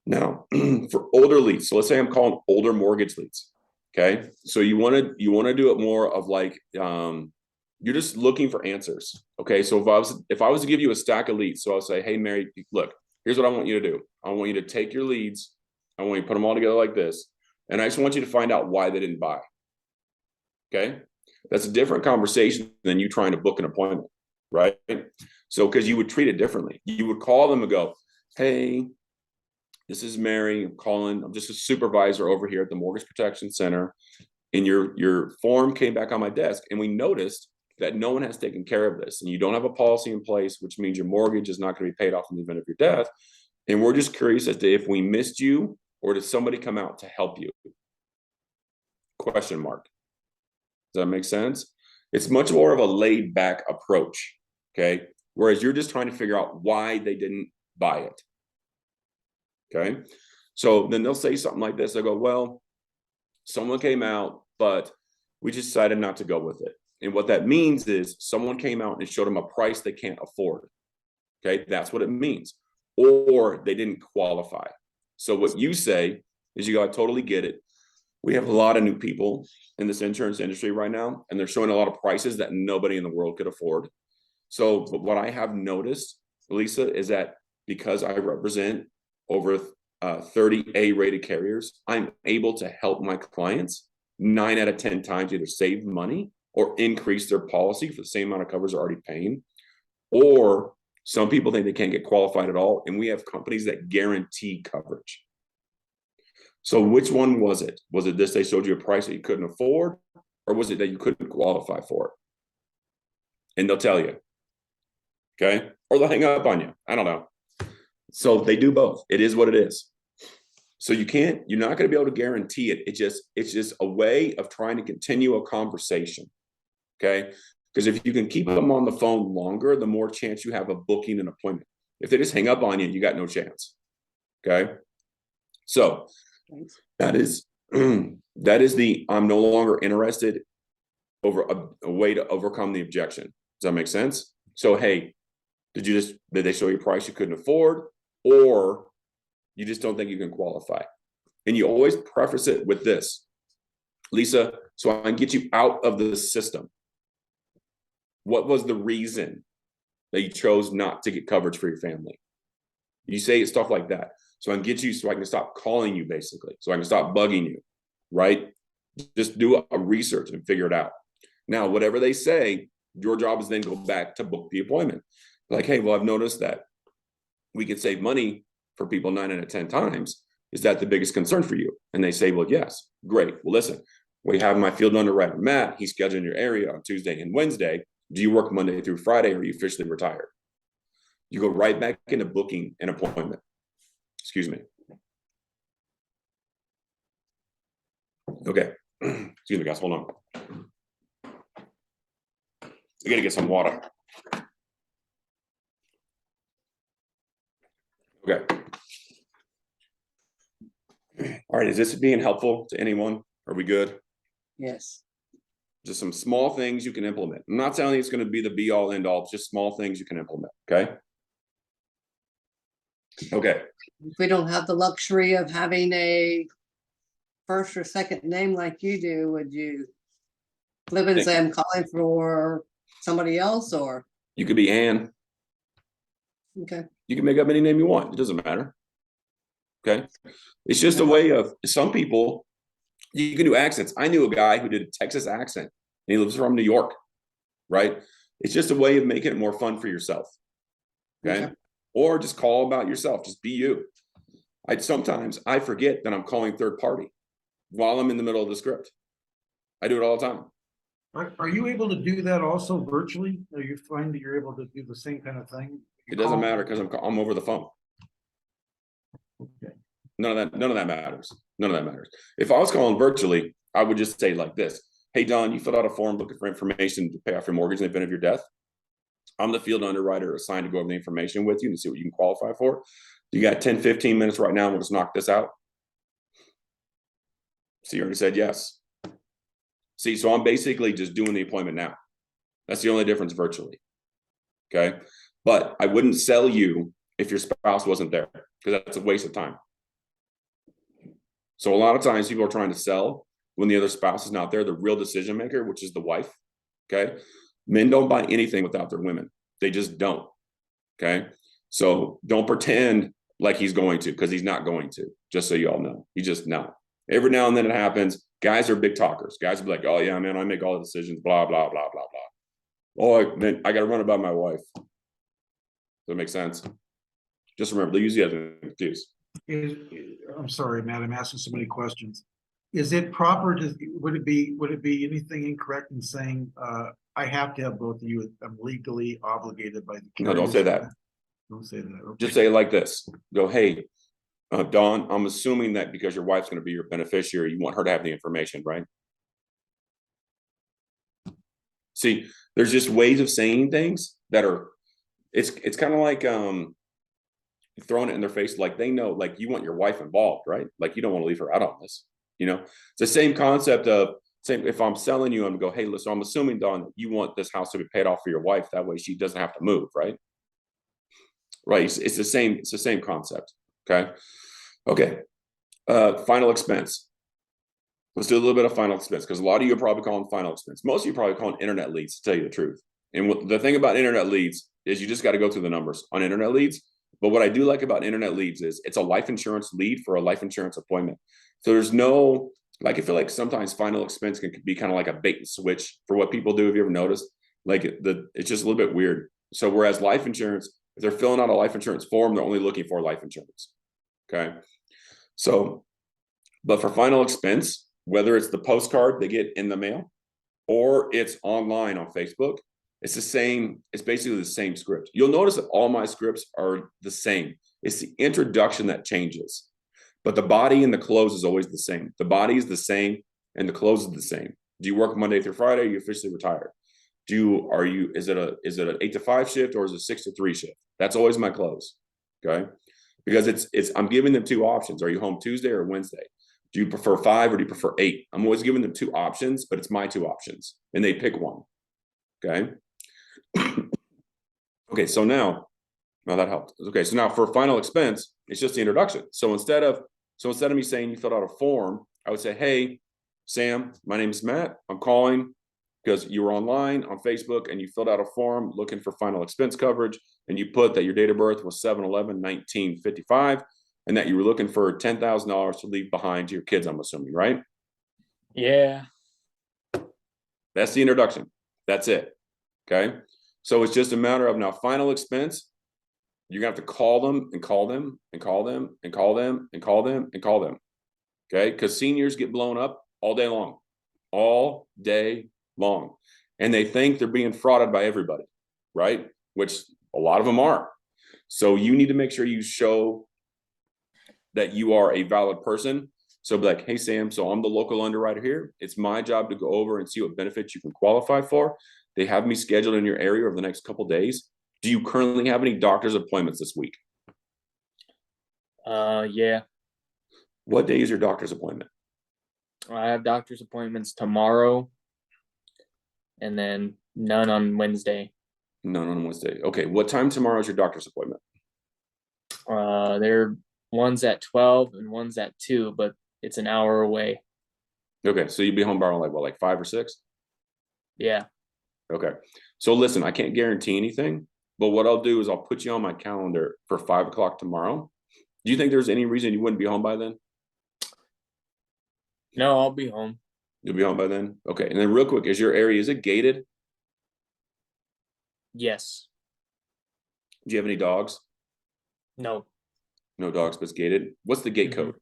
Now for older leads. So let's say I'm calling older mortgage leads. Okay. So you want to do it more of like, you're just looking for answers. Okay. So if I was to give you a stack of leads, so I'll say, hey, Mary, look, here's what I want you to do. I want you to take your leads. I want you to put them all together like this. And I just want you to find out why they didn't buy. Okay. That's a different conversation than you trying to book an appointment, right? So, because you would treat it differently. You would call them and go, hey, this is Mary. I'm calling. I'm just a supervisor over here at the Mortgage Protection Center. And your form came back on my desk. And we noticed that no one has taken care of this. And you don't have a policy in place, which means your mortgage is not going to be paid off in the event of your death. And we're just curious as to if we missed you or did somebody come out to help you? Question mark. Does that make sense? It's much more of a laid back approach. Okay. Whereas you're just trying to figure out why they didn't buy it. Okay. So then they'll say something like this. They'll go, well, someone came out, but we just decided not to go with it. And what that means is someone came out and showed them a price they can't afford. Okay. That's what it means. Or they didn't qualify. So what you say is you got to totally get it. We have a lot of new people in this insurance industry right now, and they're showing a lot of prices that nobody in the world could afford. So what I have noticed, Lisa, is that because I represent over 30 A-rated carriers, I'm able to help my clients 9 out of 10 times either save money or increase their policy for the same amount of coverage they're already paying. Or some people think they can't get qualified at all, and we have companies that guarantee coverage. So which one was it? Was it this they showed you a price that you couldn't afford, or was it that you couldn't qualify for it? And they'll tell you, okay? Or they'll hang up on you. I don't know. So they do both. It is what it is. So you're not going to be able to guarantee it. It's just a way of trying to continue a conversation, okay? Because if you can keep them on the phone longer, the more chance you have of booking an appointment. If they just hang up on you, you got no chance, okay? So that is the I'm no longer interested over a way to overcome the objection. Does that make sense? So, hey, did they show you a price you couldn't afford, or you just don't think you can qualify? And you always preface it with this, Lisa, so I can get you out of the system. What was the reason that you chose not to get coverage for your family? You say stuff like that. So I can get you, so I can stop calling you, basically. So I can stop bugging you, right? Just do a research and figure it out. Now, whatever they say, your job is then go back to book the appointment. Like, hey, well, I've noticed that we could save money for people 9 out of 10 times. Is that the biggest concern for you? And they say, well, yes. Great. Well, listen, we have my field underwriter, Matt. He's scheduled in your area on Tuesday and Wednesday. Do you work Monday through Friday, or are you officially retired? You go right back into booking an appointment. Excuse me. Okay. Excuse me, guys. Hold on. I got to get some water. Okay. All right. Is this being helpful to anyone? Are we good? Yes. Just some small things you can implement. I'm not telling you it's going to be the be all end all. It's just small things you can implement. Okay. Okay. If we don't have the luxury of having a first or second name like you do, would you flip it and say I'm calling for somebody else, or? You could be Ann. Okay. You can make up any name you want. It doesn't matter. Okay. It's just a way of, some people, you can do accents. I knew a guy who did a Texas accent, and he lives from New York, right? It's just a way of making it more fun for yourself. Okay. Or just call about yourself. Just be you. Sometimes I forget that I'm calling third party while I'm in the middle of the script. I do it all the time. Are you able to do that also virtually? Or you find that you're able to do the same kind of thing? It doesn't matter because I'm over the phone. Okay. None of that matters. None of that matters. If I was calling virtually, I would just say like this: hey, Don, you filled out a form looking for information to pay off your mortgage in the event of your death. I'm the field underwriter assigned to go over the information with you and see what you can qualify for. You got 10, 15 minutes right now. We'll just knock this out. So you already said yes. See, so I'm basically just doing the appointment now. That's the only difference virtually. Okay. But I wouldn't sell you if your spouse wasn't there, because that's a waste of time. So a lot of times people are trying to sell when the other spouse is not there, the real decision maker, which is the wife. Okay. Men don't buy anything without their women. They just don't. Okay. So don't pretend like he's going to, because he's not going to, just so you all know. He's just not. Every now and then it happens. Guys are big talkers. Guys will be like, oh yeah, man, I make all the decisions, blah, blah, blah, blah, blah. Oh, then I got to run it by my wife. Does that make sense? Just remember, they use you as an excuse. I'm sorry, Matt, I'm asking so many questions. Is it proper to, would it be anything incorrect in saying, I have to have both of you, I'm legally obligated by the No, don't say that. Don't say that. Okay. Just say it like this. Go, hey, Dawn, I'm assuming that because your wife's going to be your beneficiary, you want her to have the information, right? See, there's just ways of saying things that are, it's kind of like throwing it in their face, like they know, like you want your wife involved, right? Like you don't want to leave her out on this, you know? It's the same concept of, if I'm selling you, I'm going to go, hey, listen, I'm assuming, Dawn, you want this house to be paid off for your wife. That way she doesn't have to move, right? Right. It's the same concept. Okay. Okay. Final expense. Let's do a little bit of final expense, because a lot of you are probably calling final expense. Most of you are probably calling internet leads, to tell you the truth. And the thing about internet leads is you just got to go through the numbers on internet leads. But what I do like about internet leads is it's a life insurance lead for a life insurance appointment. So there's no, like, I feel like sometimes final expense can be kind of like a bait and switch for what people do. Have you ever noticed? Like it's just a little bit weird. So whereas life insurance, if they're filling out a life insurance form, they're only looking for life insurance. Okay. So But for final expense, whether it's the postcard they get in the mail or it's online on Facebook, it's the same. It's basically the same script. You'll notice that all my scripts are the same. It's the introduction that changes, but the body and the close is always the same. The body is the same and the close is the same. Do you work Monday through Friday? Are you officially retired? Is it an 8 to 5 shift or is it 6 to 3 shift? That's always my close. Okay. Because I'm giving them two options. Are you home Tuesday or Wednesday? Do you prefer 5 or do you prefer 8? I'm always giving them two options, but it's my two options and they pick one. Okay. Okay. So now that helped. Okay. So now for final expense, it's just the introduction. So instead of me saying you filled out a form, I would say, hey, Sam, my name is Matt. I'm calling because you were online on Facebook and you filled out a form looking for final expense coverage. And you put that your date of birth was 7/11/1955 and that you were looking for $10,000 to leave behind to your kids, I'm assuming, right? Yeah. That's the introduction. That's it. Okay. So it's just a matter of now final expense. You're going to have to call them and call them and call them and call them and call them and call them. Okay. Because seniors get blown up all day long. And they think they're being frauded by everybody, right? Which a lot of them are. So you need to make sure you show that you are a valid person. So be like, hey, Sam, so I'm the local underwriter here. It's my job to go over and see what benefits you can qualify for. They have me scheduled in your area over the next couple of days. Do you currently have any doctor's appointments this week? Yeah. What day is your doctor's appointment? I have doctor's appointments tomorrow and then none on Wednesday. None on Wednesday. Okay. What time tomorrow is your doctor's appointment? One's at 12 and one's at 2, but it's an hour away. Okay. So you'd be home by like 5 or 6? Yeah. Okay. So listen, I can't guarantee anything, but what I'll do is I'll put you on my calendar for 5 o'clock tomorrow. Do you think there's any reason you wouldn't be home by then? No, I'll be home. You'll be home by then? Okay. And then real quick, is your area, is it gated? Yes. Do you have any dogs? No. No dogs, but it's gated. What's the gate code?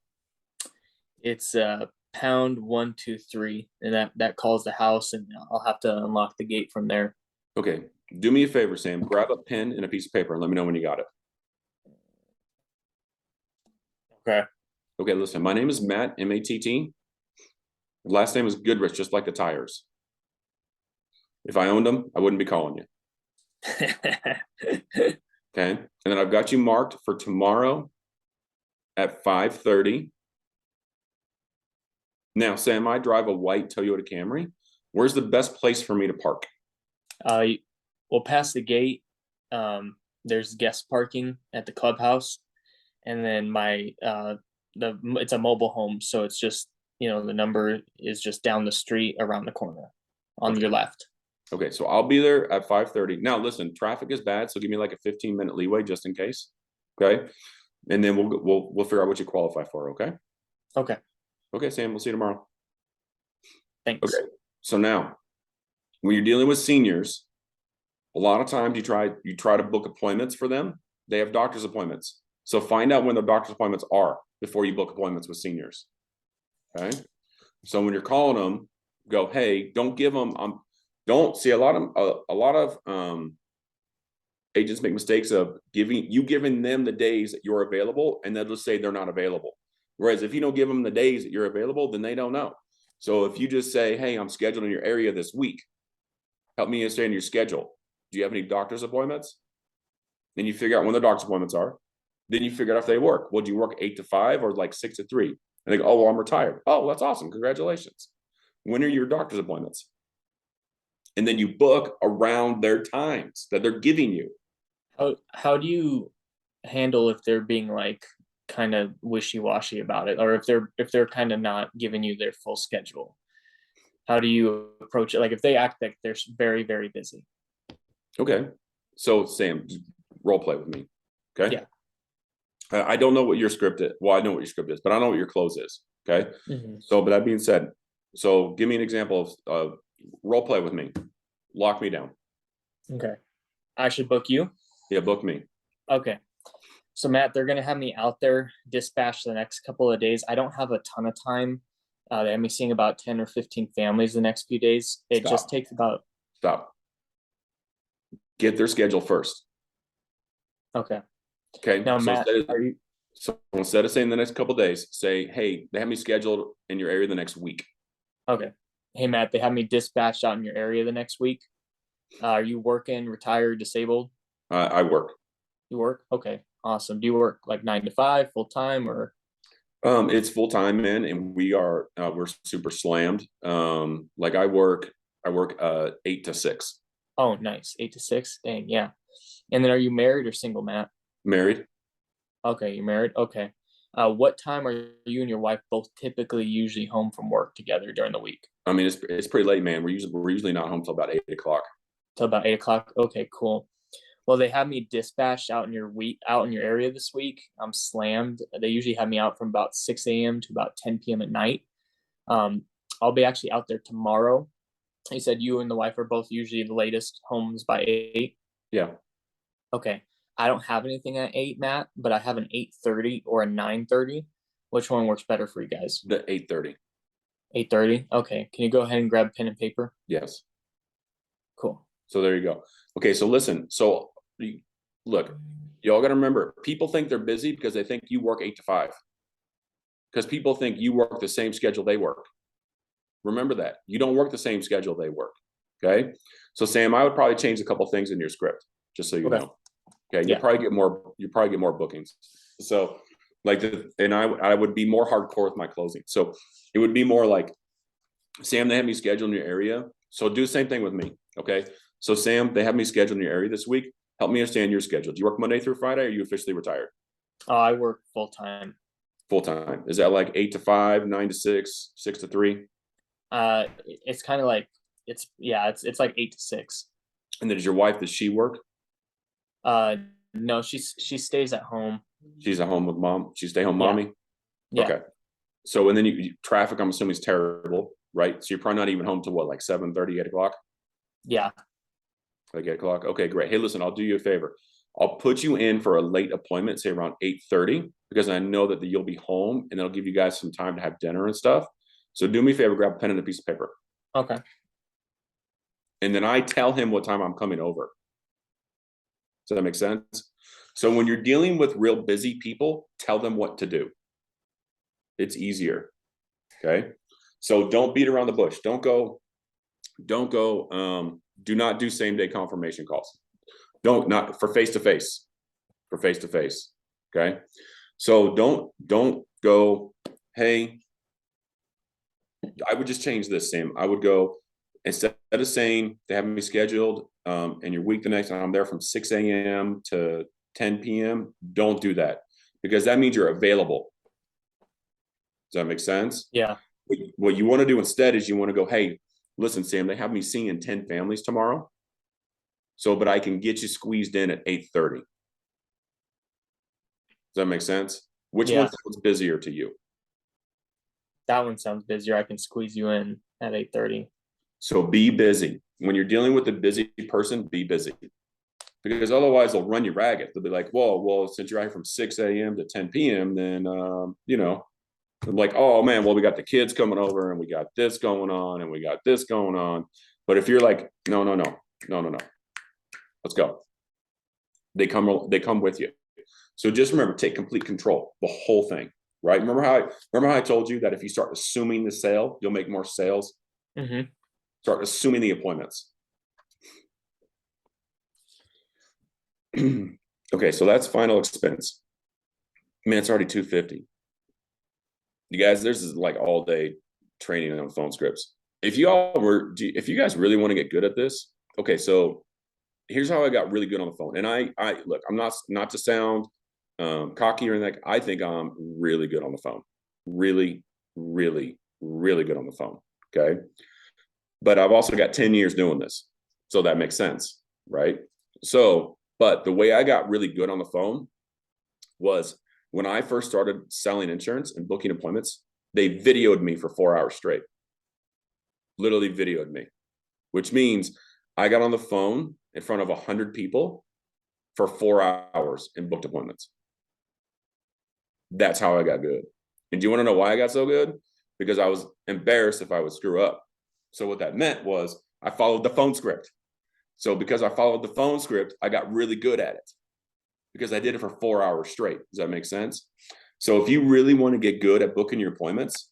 It's pound 123, and that calls the house, and I'll have to unlock the gate from there. Okay. Do me a favor, Sam. Grab a pen and a piece of paper and let me know when you got it. Okay. Okay, listen, my name is Matt, M-A-T-T. Last name is Goodrich, just like the tires. If I owned them, I wouldn't be calling you. Okay. And then I've got you marked for tomorrow at 5:30. Now, Sam, I drive a white Toyota Camry. Where's the best place for me to park? We'll pass the gate. There's guest parking at the clubhouse, and then it's a mobile home, so it's just, the number is just down the street around the corner on your left. Okay, so I'll be there at 5:30. Now, listen, traffic is bad, so give me like a 15-minute leeway just in case. Okay, and then we'll figure out what you qualify for. Okay. Okay. Okay, Sam. We'll see you tomorrow. Thanks. Okay. So now, when you're dealing with seniors, a lot of times you try to book appointments for them. They have doctor's appointments, so find out when their doctor's appointments are before you book appointments with seniors. Okay. So when you're calling them, go, hey, don't give them. Don't see a lot of agents make mistakes of giving them the days that you're available, and they'll just say they're not available. Whereas if you don't give them the days that you're available, then they don't know. So if you just say, hey, I'm scheduled in your area this week, help me understand your schedule. Do you have any doctor's appointments? Then you figure out when the doctor's appointments are. Then you figure out if they work. Well, do you work 8 to 5 or like 6 to 3? And they go, oh, well, I'm retired. Oh, that's awesome. Congratulations. When are your doctor's appointments? And then you book around their times that they're giving you. How do you handle if they're being like kind of wishy-washy about it, or if they're kind of not giving you their full schedule? How do you approach it? Like if they act like they're very, very busy. Okay. So Sam, role play with me. Okay. Yeah. I don't know what your script is. Well, I know what your script is, but I don't know what your close is. Okay. So, but that being said, so give me an example of role play with me. Lock me down. Okay. I should book you? Yeah, book me. Okay. So Matt, they're gonna have me out there dispatch the next couple of days. I don't have a ton of time. They have me seeing about 10 or 15 families the next few days. It just Stop. takes about, Stop. Get their schedule first. okay. Okay. Now, So Matt, instead of saying the next couple of days, say, hey, they have me scheduled in your area the next week. okay. Hey, Matt, they have me dispatched out in your area the next week. Are you working, retired, disabled? I work. You work? Okay, awesome. Do you work like 9 to 5 full time or? It's full time, man, and we're super slammed. Like I work 8 to 6. Oh, nice. 8 to 6. Dang, yeah. And then are you married or single, Matt? Married. Okay, you're married. Okay. What time are you and your wife both typically usually home from work together during the week? I mean, it's pretty late, man. We're usually not home till about 8 o'clock. Till about 8 o'clock. Okay, cool. Well, they have me dispatched out in your area this week. I'm slammed. They usually have me out from about 6 a.m. to about 10 p.m. at night. I'll be actually out there tomorrow. You said you and the wife are both usually the latest homes by 8. Yeah. Okay. I don't have anything at 8, Matt, but I have an 8:30 or a 9:30. Which one works better for you guys? The 8:30. 8:30. Okay. Can you go ahead and grab pen and paper? Yes. Cool. So there you go. Okay. So listen. So look, y'all got to remember, people think they're busy because they think you work 8 to 5. Because people think you work the same schedule they work. Remember that you don't work the same schedule they work. Okay. So Sam, I would probably change a couple things in your script, just so you Okay. know. Okay. Yeah. You probably get more bookings. So I would be more hardcore with my closing. So it would be more like, Sam, they have me scheduled in your area. So do the same thing with me. Okay. So Sam, they have me scheduled in your area this week. Help me understand your schedule. Do you work Monday through Friday, or are you officially retired? I work full time. Full time. Is that like 8 to 5, 9 to 6, 6 to 3? It's kind of like it's like 8 to 6. And then does your wife, does she work? No, she stays at home. She's at home with mom. She stay home mommy. Yeah. Okay. So and then traffic, I'm assuming, is terrible, right? So you're probably not even home till what, like 7:30, 8 o'clock? Yeah. Like 8 o'clock. Okay, great. Hey, listen, I'll do you a favor. I'll put you in for a late appointment, say around 8:30, because I know that you'll be home, and that'll give you guys some time to have dinner and stuff. So do me a favor, grab a pen and a piece of paper. Okay. And then I tell him what time I'm coming over. Does that make sense? So when you're dealing with real busy people, tell them what to do. It's easier. Okay. So don't beat around the bush. Do not do same day confirmation calls. Not for face to face. Okay. So don't go, hey, I would just change this, Sam. I would go, instead of saying they have me scheduled and your week the next, and I'm there from 6 a.m. to 10 p.m. Don't do that, because that means you're available. Does that make sense? Yeah. What you want to do instead is you want to go, hey, listen, Sam, they have me seeing 10 families tomorrow. But I can get you squeezed in at 8:30. Does that make sense? Which one sounds busier to you? That one sounds busier. I can squeeze you in at 8:30. So be busy. When you're dealing with a busy person, be busy. Because otherwise they'll run you ragged. They'll be like, well, since you're out here from 6 a.m. to 10 p.m., then, I'm like, oh man, well, we got the kids coming over and we got this going on and we got this going on. But if you're like, no, let's go. They come with you. So just remember, take complete control, the whole thing, right? Remember how I told you that if you start assuming the sale, you'll make more sales. Mm-hmm. Start assuming the appointments. Okay, so that's final expense. Man, it's already $250. You guys, this is like all day training on phone scripts. If you guys really want to get good at this, okay, so here's how I got really good on the phone. And I look, I'm not to sound cocky or anything. I think I'm really good on the phone. Really, really, really good on the phone. Okay. But I've also got 10 years doing this. So that makes sense, right? So, but the way I got really good on the phone was when I first started selling insurance and booking appointments, they videoed me for 4 hours straight. Literally videoed me, which means I got on the phone in front of 100 people for 4 hours and booked appointments. That's how I got good. And do you want to know why I got so good? Because I was embarrassed if I would screw up. So what that meant was I followed the phone script. So because I followed the phone script, I got really good at it because I did it for 4 hours straight. Does that make sense? So if you really want to get good at booking your appointments,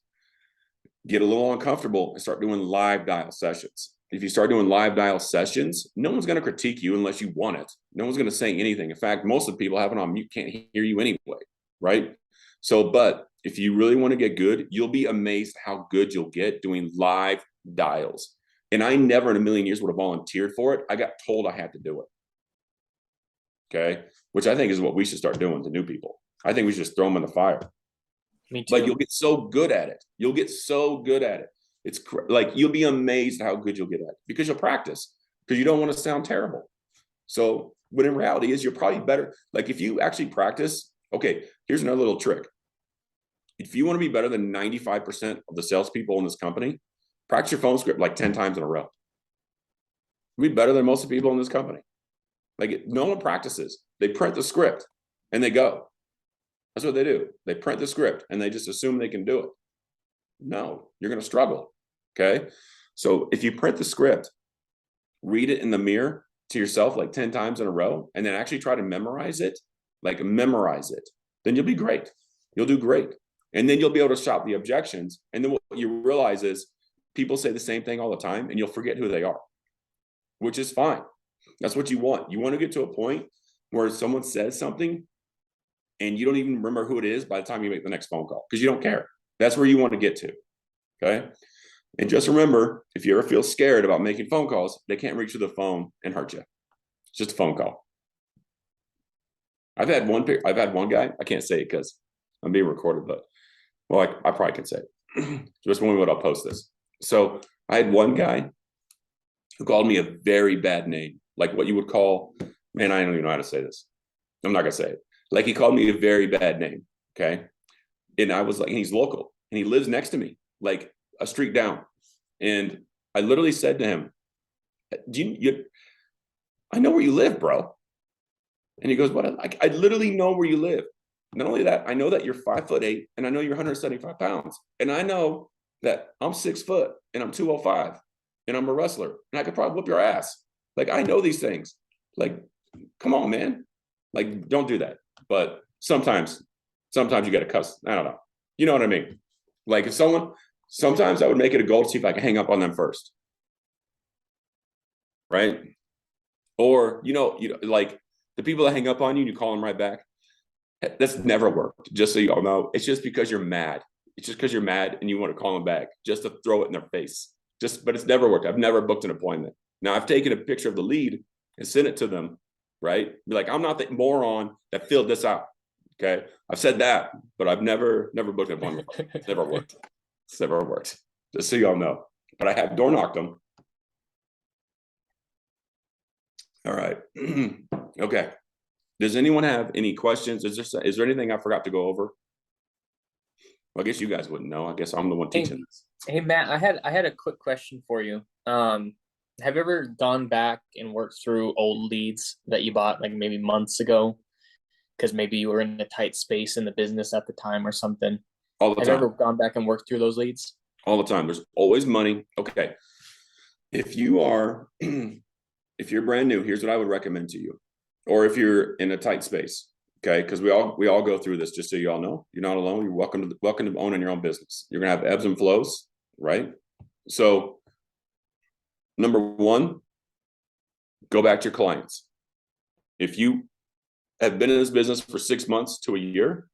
get a little uncomfortable and start doing live dial sessions. If you start doing live dial sessions, no one's going to critique you unless you want it. No one's going to say anything. In fact, most of the people have it on mute can't hear you anyway, right? So, but if you really want to get good, you'll be amazed how good you'll get doing live dials. And I never in a million years would have volunteered for it. I got told I had to do it. Okay. Which I think is what we should start doing to new people. I think we should just throw them in the fire. Me too. But you'll get so good at it. You'll get so good at it. It's like, you'll be amazed how good you'll get at it because you'll practice, because you don't want to sound terrible. So, but in reality is you're probably better. Like if you actually practice, okay, here's another little trick. If you want to be better than 95% of the salespeople in this company, practice your phone script like 10 times in a row. You'll be better than most of the people in this company. Like no one practices. They print the script and they go. That's what they do. They print the script and they just assume they can do it. No, you're going to struggle. Okay. So if you print the script, read it in the mirror to yourself like 10 times in a row, and then actually try to memorize it, then you'll be great. You'll do great. And then you'll be able to shop the objections. And then what you realize is people say the same thing all the time and you'll forget who they are, which is fine. That's what you want. You want to get to a point where someone says something and you don't even remember who it is by the time you make the next phone call because you don't care. That's where you want to get to. Okay. And just remember, if you ever feel scared about making phone calls, they can't reach you the phone and hurt you. It's just a phone call. I've had one guy, I can't say it because I'm being recorded, but well, I probably can say it. Just one minute, I'll post this. So I had one guy who called me a very bad name, like what you would call, man, I don't even know how to say this. I'm not going to say it. Like he called me a very bad name. Okay. And I was like, and he's local and he lives next to me, like a street down. And I literally said to him, I know where you live, bro. And he goes, what? I literally know where you live. Not only that, I know that you're 5'8" and I know you're 175 pounds. And I know that I'm 6 foot and I'm 205 and I'm a wrestler and I could probably whoop your ass. Like, I know these things. Like, come on, man. Like, don't do that. But sometimes you got to cuss. I don't know. You know what I mean? Like if sometimes I would make it a goal to see if I can hang up on them first. Right. Or, like the people that hang up on you and you call them right back. That's never worked. Just so you all know, it's just because you're mad. It's just because you're mad and you want to call them back just to throw it in their face. But it's never worked. I've never booked an appointment. Now I've taken a picture of the lead and sent it to them. Right. Be like, I'm not the moron that filled this out. Okay. I've said that, but I've never booked an appointment. It's never worked. It's never worked. Just so y'all know. But I have door knocked them. All right. Okay. Does anyone have any questions? Is there anything I forgot to go over? Well, I guess you guys wouldn't know. I guess I'm the one teaching this. Hey Matt, I had a quick question for you. Have you ever gone back and worked through old leads that you bought like maybe months ago? Because maybe you were in a tight space in the business at the time or something. All the time. Have you ever gone back and worked through those leads? All the time. There's always money. Okay. If you're brand new, here's what I would recommend to you. Or if you're in a tight space, okay? Because we all go through this, just so you all know. You're not alone. You're welcome to owning your own business. You're gonna have ebbs and flows, right? So number one, go back to your clients. If you have been in this business for 6 months to a year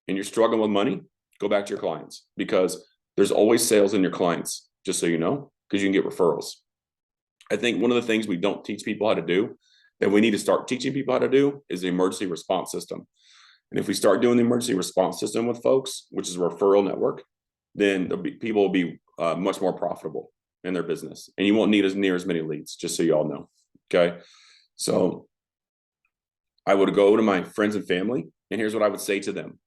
and you're struggling with money, go back to your clients, because there's always sales in your clients, just so you know, because you can get referrals. I think one of the things we don't teach people how to do, that we need to start teaching people how to do, is the emergency response system. And if we start doing the emergency response system with folks, which is a referral network, then people will be much more profitable in their business. And you won't need near as many leads, just so you all know. Okay. So I would go to my friends and family, and here's what I would say to them.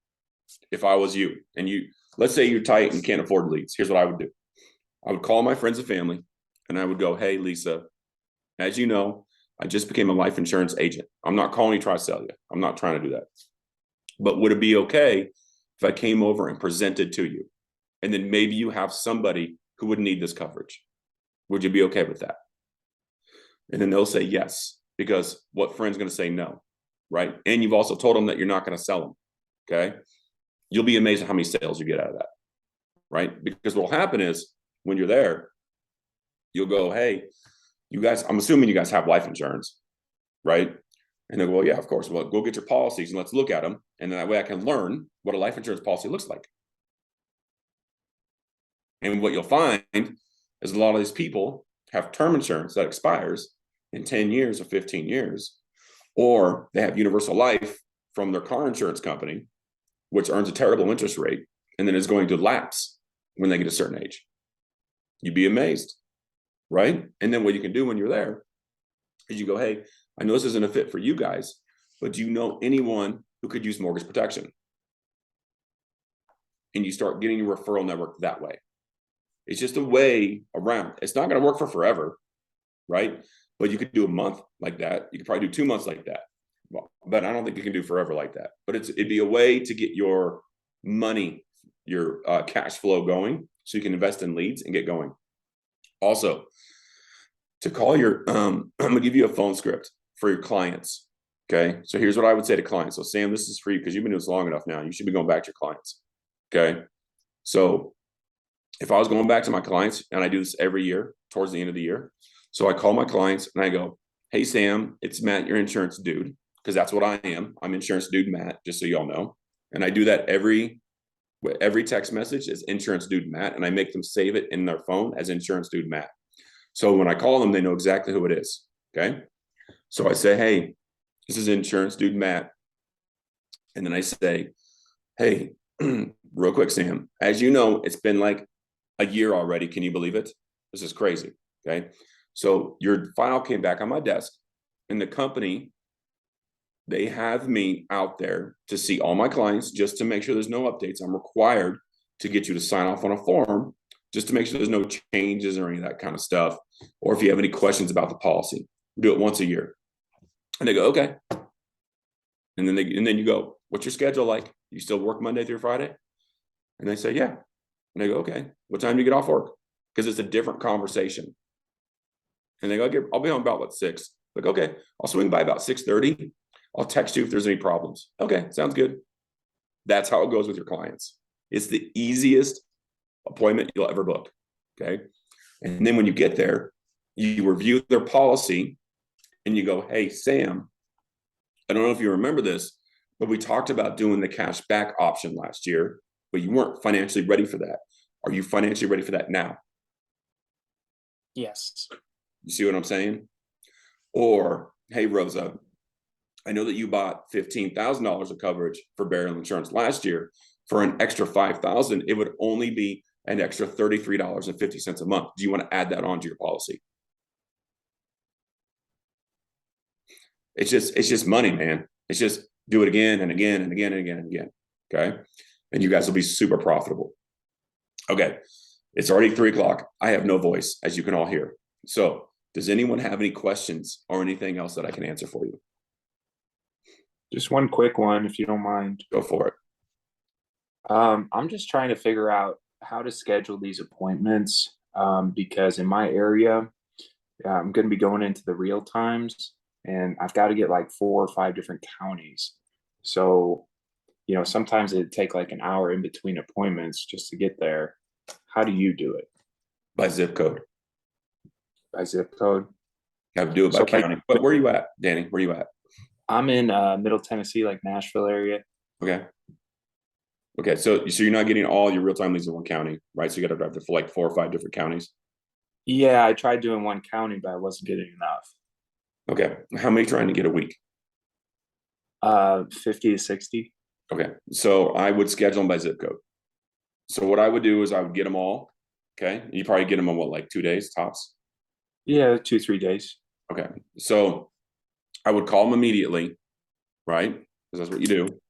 If I was you, and let's say you're tight and can't afford leads, here's what I would do. I would call my friends and family, and I would go, hey, Lisa, as you know, I just became a life insurance agent. I'm not calling you to try to sell you. I'm not trying to do that. But would it be okay if I came over and presented to you? And then maybe you have somebody who would need this coverage. Would you be okay with that? And then they'll say yes, because what friend's going to say no, right? And you've also told them that you're not going to sell them, okay? You'll be amazed at how many sales you get out of that, right? Because what will happen is when you're there, you'll go, hey, you guys, I'm assuming you guys have life insurance, right? And they'll go, well, yeah, of course. Well, go get your policies and let's look at them. And then that way I can learn what a life insurance policy looks like. And what you'll find is a lot of these people have term insurance that expires in 10 years or 15 years, or they have universal life from their car insurance company, which earns a terrible interest rate and then is going to lapse when they get a certain age. You'd be amazed, right? And then what you can do when you're there is you go, hey, I know this isn't a fit for you guys, but do you know anyone who could use mortgage protection? And you start getting your referral network that way. It's just a way around. It's not going to work for forever, right? But you could do a month like that. You could probably do 2 months like that. Well, but I don't think you can do forever like that. But it'd be a way to get your money, your cash flow going, so you can invest in leads and get going. Also, to call your, I'm going to give you a phone script for your clients. Okay. So here's what I would say to clients. So Sam, this is for you because you've been doing this long enough now. You should be going back to your clients. Okay. So if I was going back to my clients, and I do this every year towards the end of the year. So I call my clients and I go, hey, Sam, it's Matt, your insurance dude. Because that's what I am. I'm insurance dude Matt, just so y'all know. And I do that every text message is insurance dude Matt. And I make them save it in their phone as insurance dude Matt. So when I call them, they know exactly who it is. Okay. So I say, hey, this is insurance dude Matt. And then I say, hey, real quick, Sam, as you know, it's been like a year already. Can you believe it? This is crazy. Okay. So your file came back on my desk, and the company, they have me out there to see all my clients just to make sure there's no updates. I'm required to get you to sign off on a form just to make sure there's no changes or any of that kind of stuff. Or if you have any questions about the policy, we do it once a year. And they go, okay. And then you go, what's your schedule like? You still work Monday through Friday? And they say, yeah. And they go, okay, what time do you get off work? Because it's a different conversation. And they go, I'll be home about 6. Like, okay, I'll swing by about 6:30. I'll text you if there's any problems. Okay, sounds good. That's how it goes with your clients. It's the easiest appointment you'll ever book. Okay. And then when you get there, you review their policy and you go, hey, Sam, I don't know if you remember this, but we talked about doing the cash back option last year, but you weren't financially ready for that. Are you financially ready for that now? Yes. You see what I'm saying? Or, hey, Rosa, I know that you bought $15,000 of coverage for burial insurance last year. For an extra $5,000, it would only be an extra $33.50 a month. Do you want to add that onto your policy? It's just money, man. It's just do it again and again and again and again and again. Okay. And you guys will be super profitable. Okay. It's already 3:00. I have no voice, as you can all hear. So does anyone have any questions or anything else that I can answer for you? Just one quick one, if you don't mind. Go for it. I'm just trying to figure out how to schedule these appointments because in my area, I'm going to be going into the real times, and I've got to get like 4 or 5 different counties. So, sometimes it'd take like an hour in between appointments just to get there. How do you do it? By zip code. By zip code? You have to do it by county. But where are you at, Danny? Where are you at? I'm in Middle Tennessee, like Nashville area. Okay. Okay. So you're not getting all your real-time leads in one county, right? So you got to drive to like 4 or 5 different counties. Yeah, I tried doing one county, but I wasn't getting enough. Okay. How many trying to get a week? 50 to 60. Okay. So I would schedule them by zip code. So what I would do is I would get them all. Okay. You probably get them in what, like 2 days tops? Yeah, 2-3 days. Okay. So I would call them immediately, right? Because that's what you do.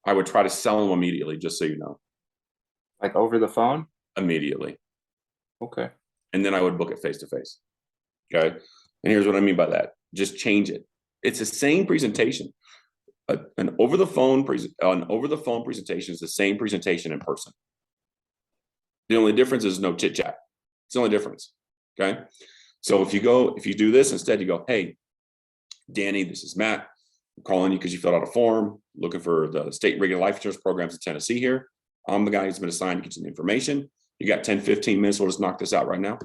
I would try to sell them immediately, just so you know. Like over the phone? Immediately. Okay. And then I would book it face to face. Okay. And here's what I mean by that. Just change it. It's the same presentation. An over the phone presentation is the same presentation in person. The only difference is no chit chat. It's the only difference. Okay. So if you do this instead, you go, hey, Danny, this is Matt. I'm calling you because you filled out a form looking for the state regular life insurance programs in Tennessee here. I'm the guy who's been assigned to get you the information. You got 10, 15 minutes. We'll just knock this out right now.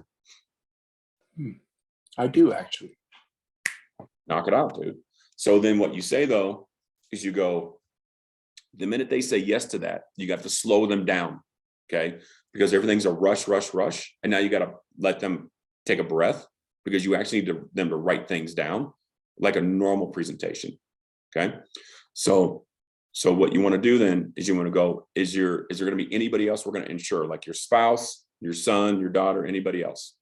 I do actually. Knock it out, dude. So then what you say though, is you go, the minute they say yes to that, you got to slow them down. Okay. Because everything's a rush. And now you got to let them take a breath because you actually need them to write things down like a normal presentation. Okay. So what you want to do then is you want to go, is there going to be anybody else we're going to insure, like your spouse, your son, your daughter, anybody else?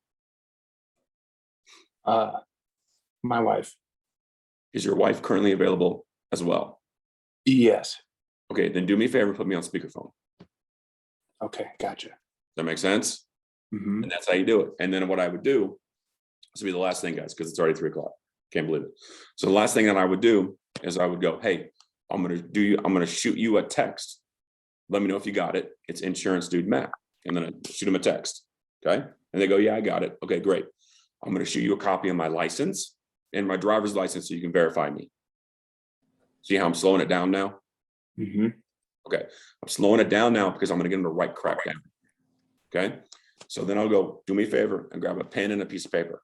My wife. Is your wife currently available as well? Yes. Okay, then do me a favor, put me on speakerphone. Okay, gotcha. Does that make sense? Mm-hmm. And that's how you do it. And then what I would do, this will be the last thing, guys, because it's already 3 o'clock. Can't believe it. So the last thing that I would do is I would go, hey, I'm gonna shoot you a text. Let me know if you got it. It's insurance dude Matt. And then I shoot them a text. Okay. And they go, yeah, I got it. Okay, great. I'm gonna shoot you a copy of my license and my driver's license so you can verify me. See how I'm slowing it down now? Mm-hmm. Okay. I'm slowing it down now because I'm gonna get them to write crap down. Okay. So then I'll go, do me a favor and grab a pen and a piece of paper.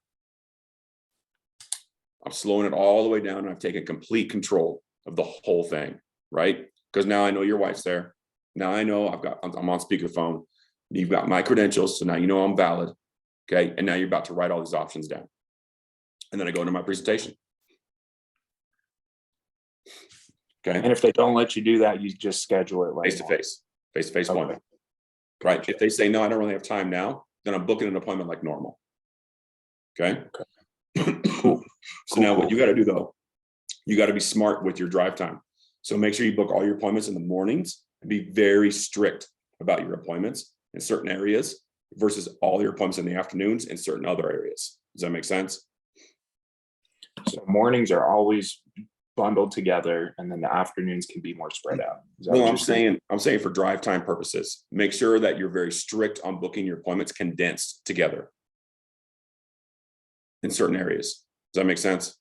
I'm slowing it all the way down and I've taken complete control of the whole thing, right? Because now I know your wife's there. Now I know I'm on speakerphone. You've got my credentials, so now you know I'm valid. Okay, and now you're about to write all these options down. And then I go into my presentation. Okay. And if they don't let you do that, you just schedule it like face-to-face appointment. Right. If they say, no, I don't really have time now, then I'm booking an appointment like normal. Okay. Cool. So now what you got to do though, you got to be smart with your drive time. So make sure you book all your appointments in the mornings and be very strict about your appointments in certain areas versus all your appointments in the afternoons in certain other areas. Does that make sense? So mornings are always bundled together and then the afternoons can be more spread out. Well, I'm saying for drive time purposes, make sure that you're very strict on booking your appointments condensed together in certain areas. Does that make sense?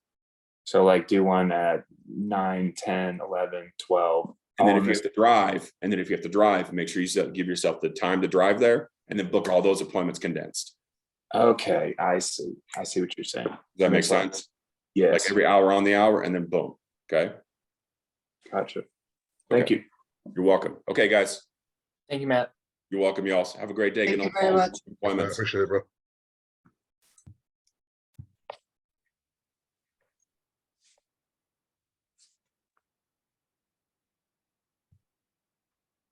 So like do one at 9, 10, 11, 12. And then if you have to drive, make sure you give yourself the time to drive there and then book all those appointments condensed. Okay, I see what you're saying. Does that make sense? Yes. Like every hour on the hour and then boom. Okay. Gotcha. Thank you. You're welcome. Okay, guys. Thank you, Matt. You're welcome, y'all. Have a great day. Thank Getting you very much. I appointments. appreciate it, bro.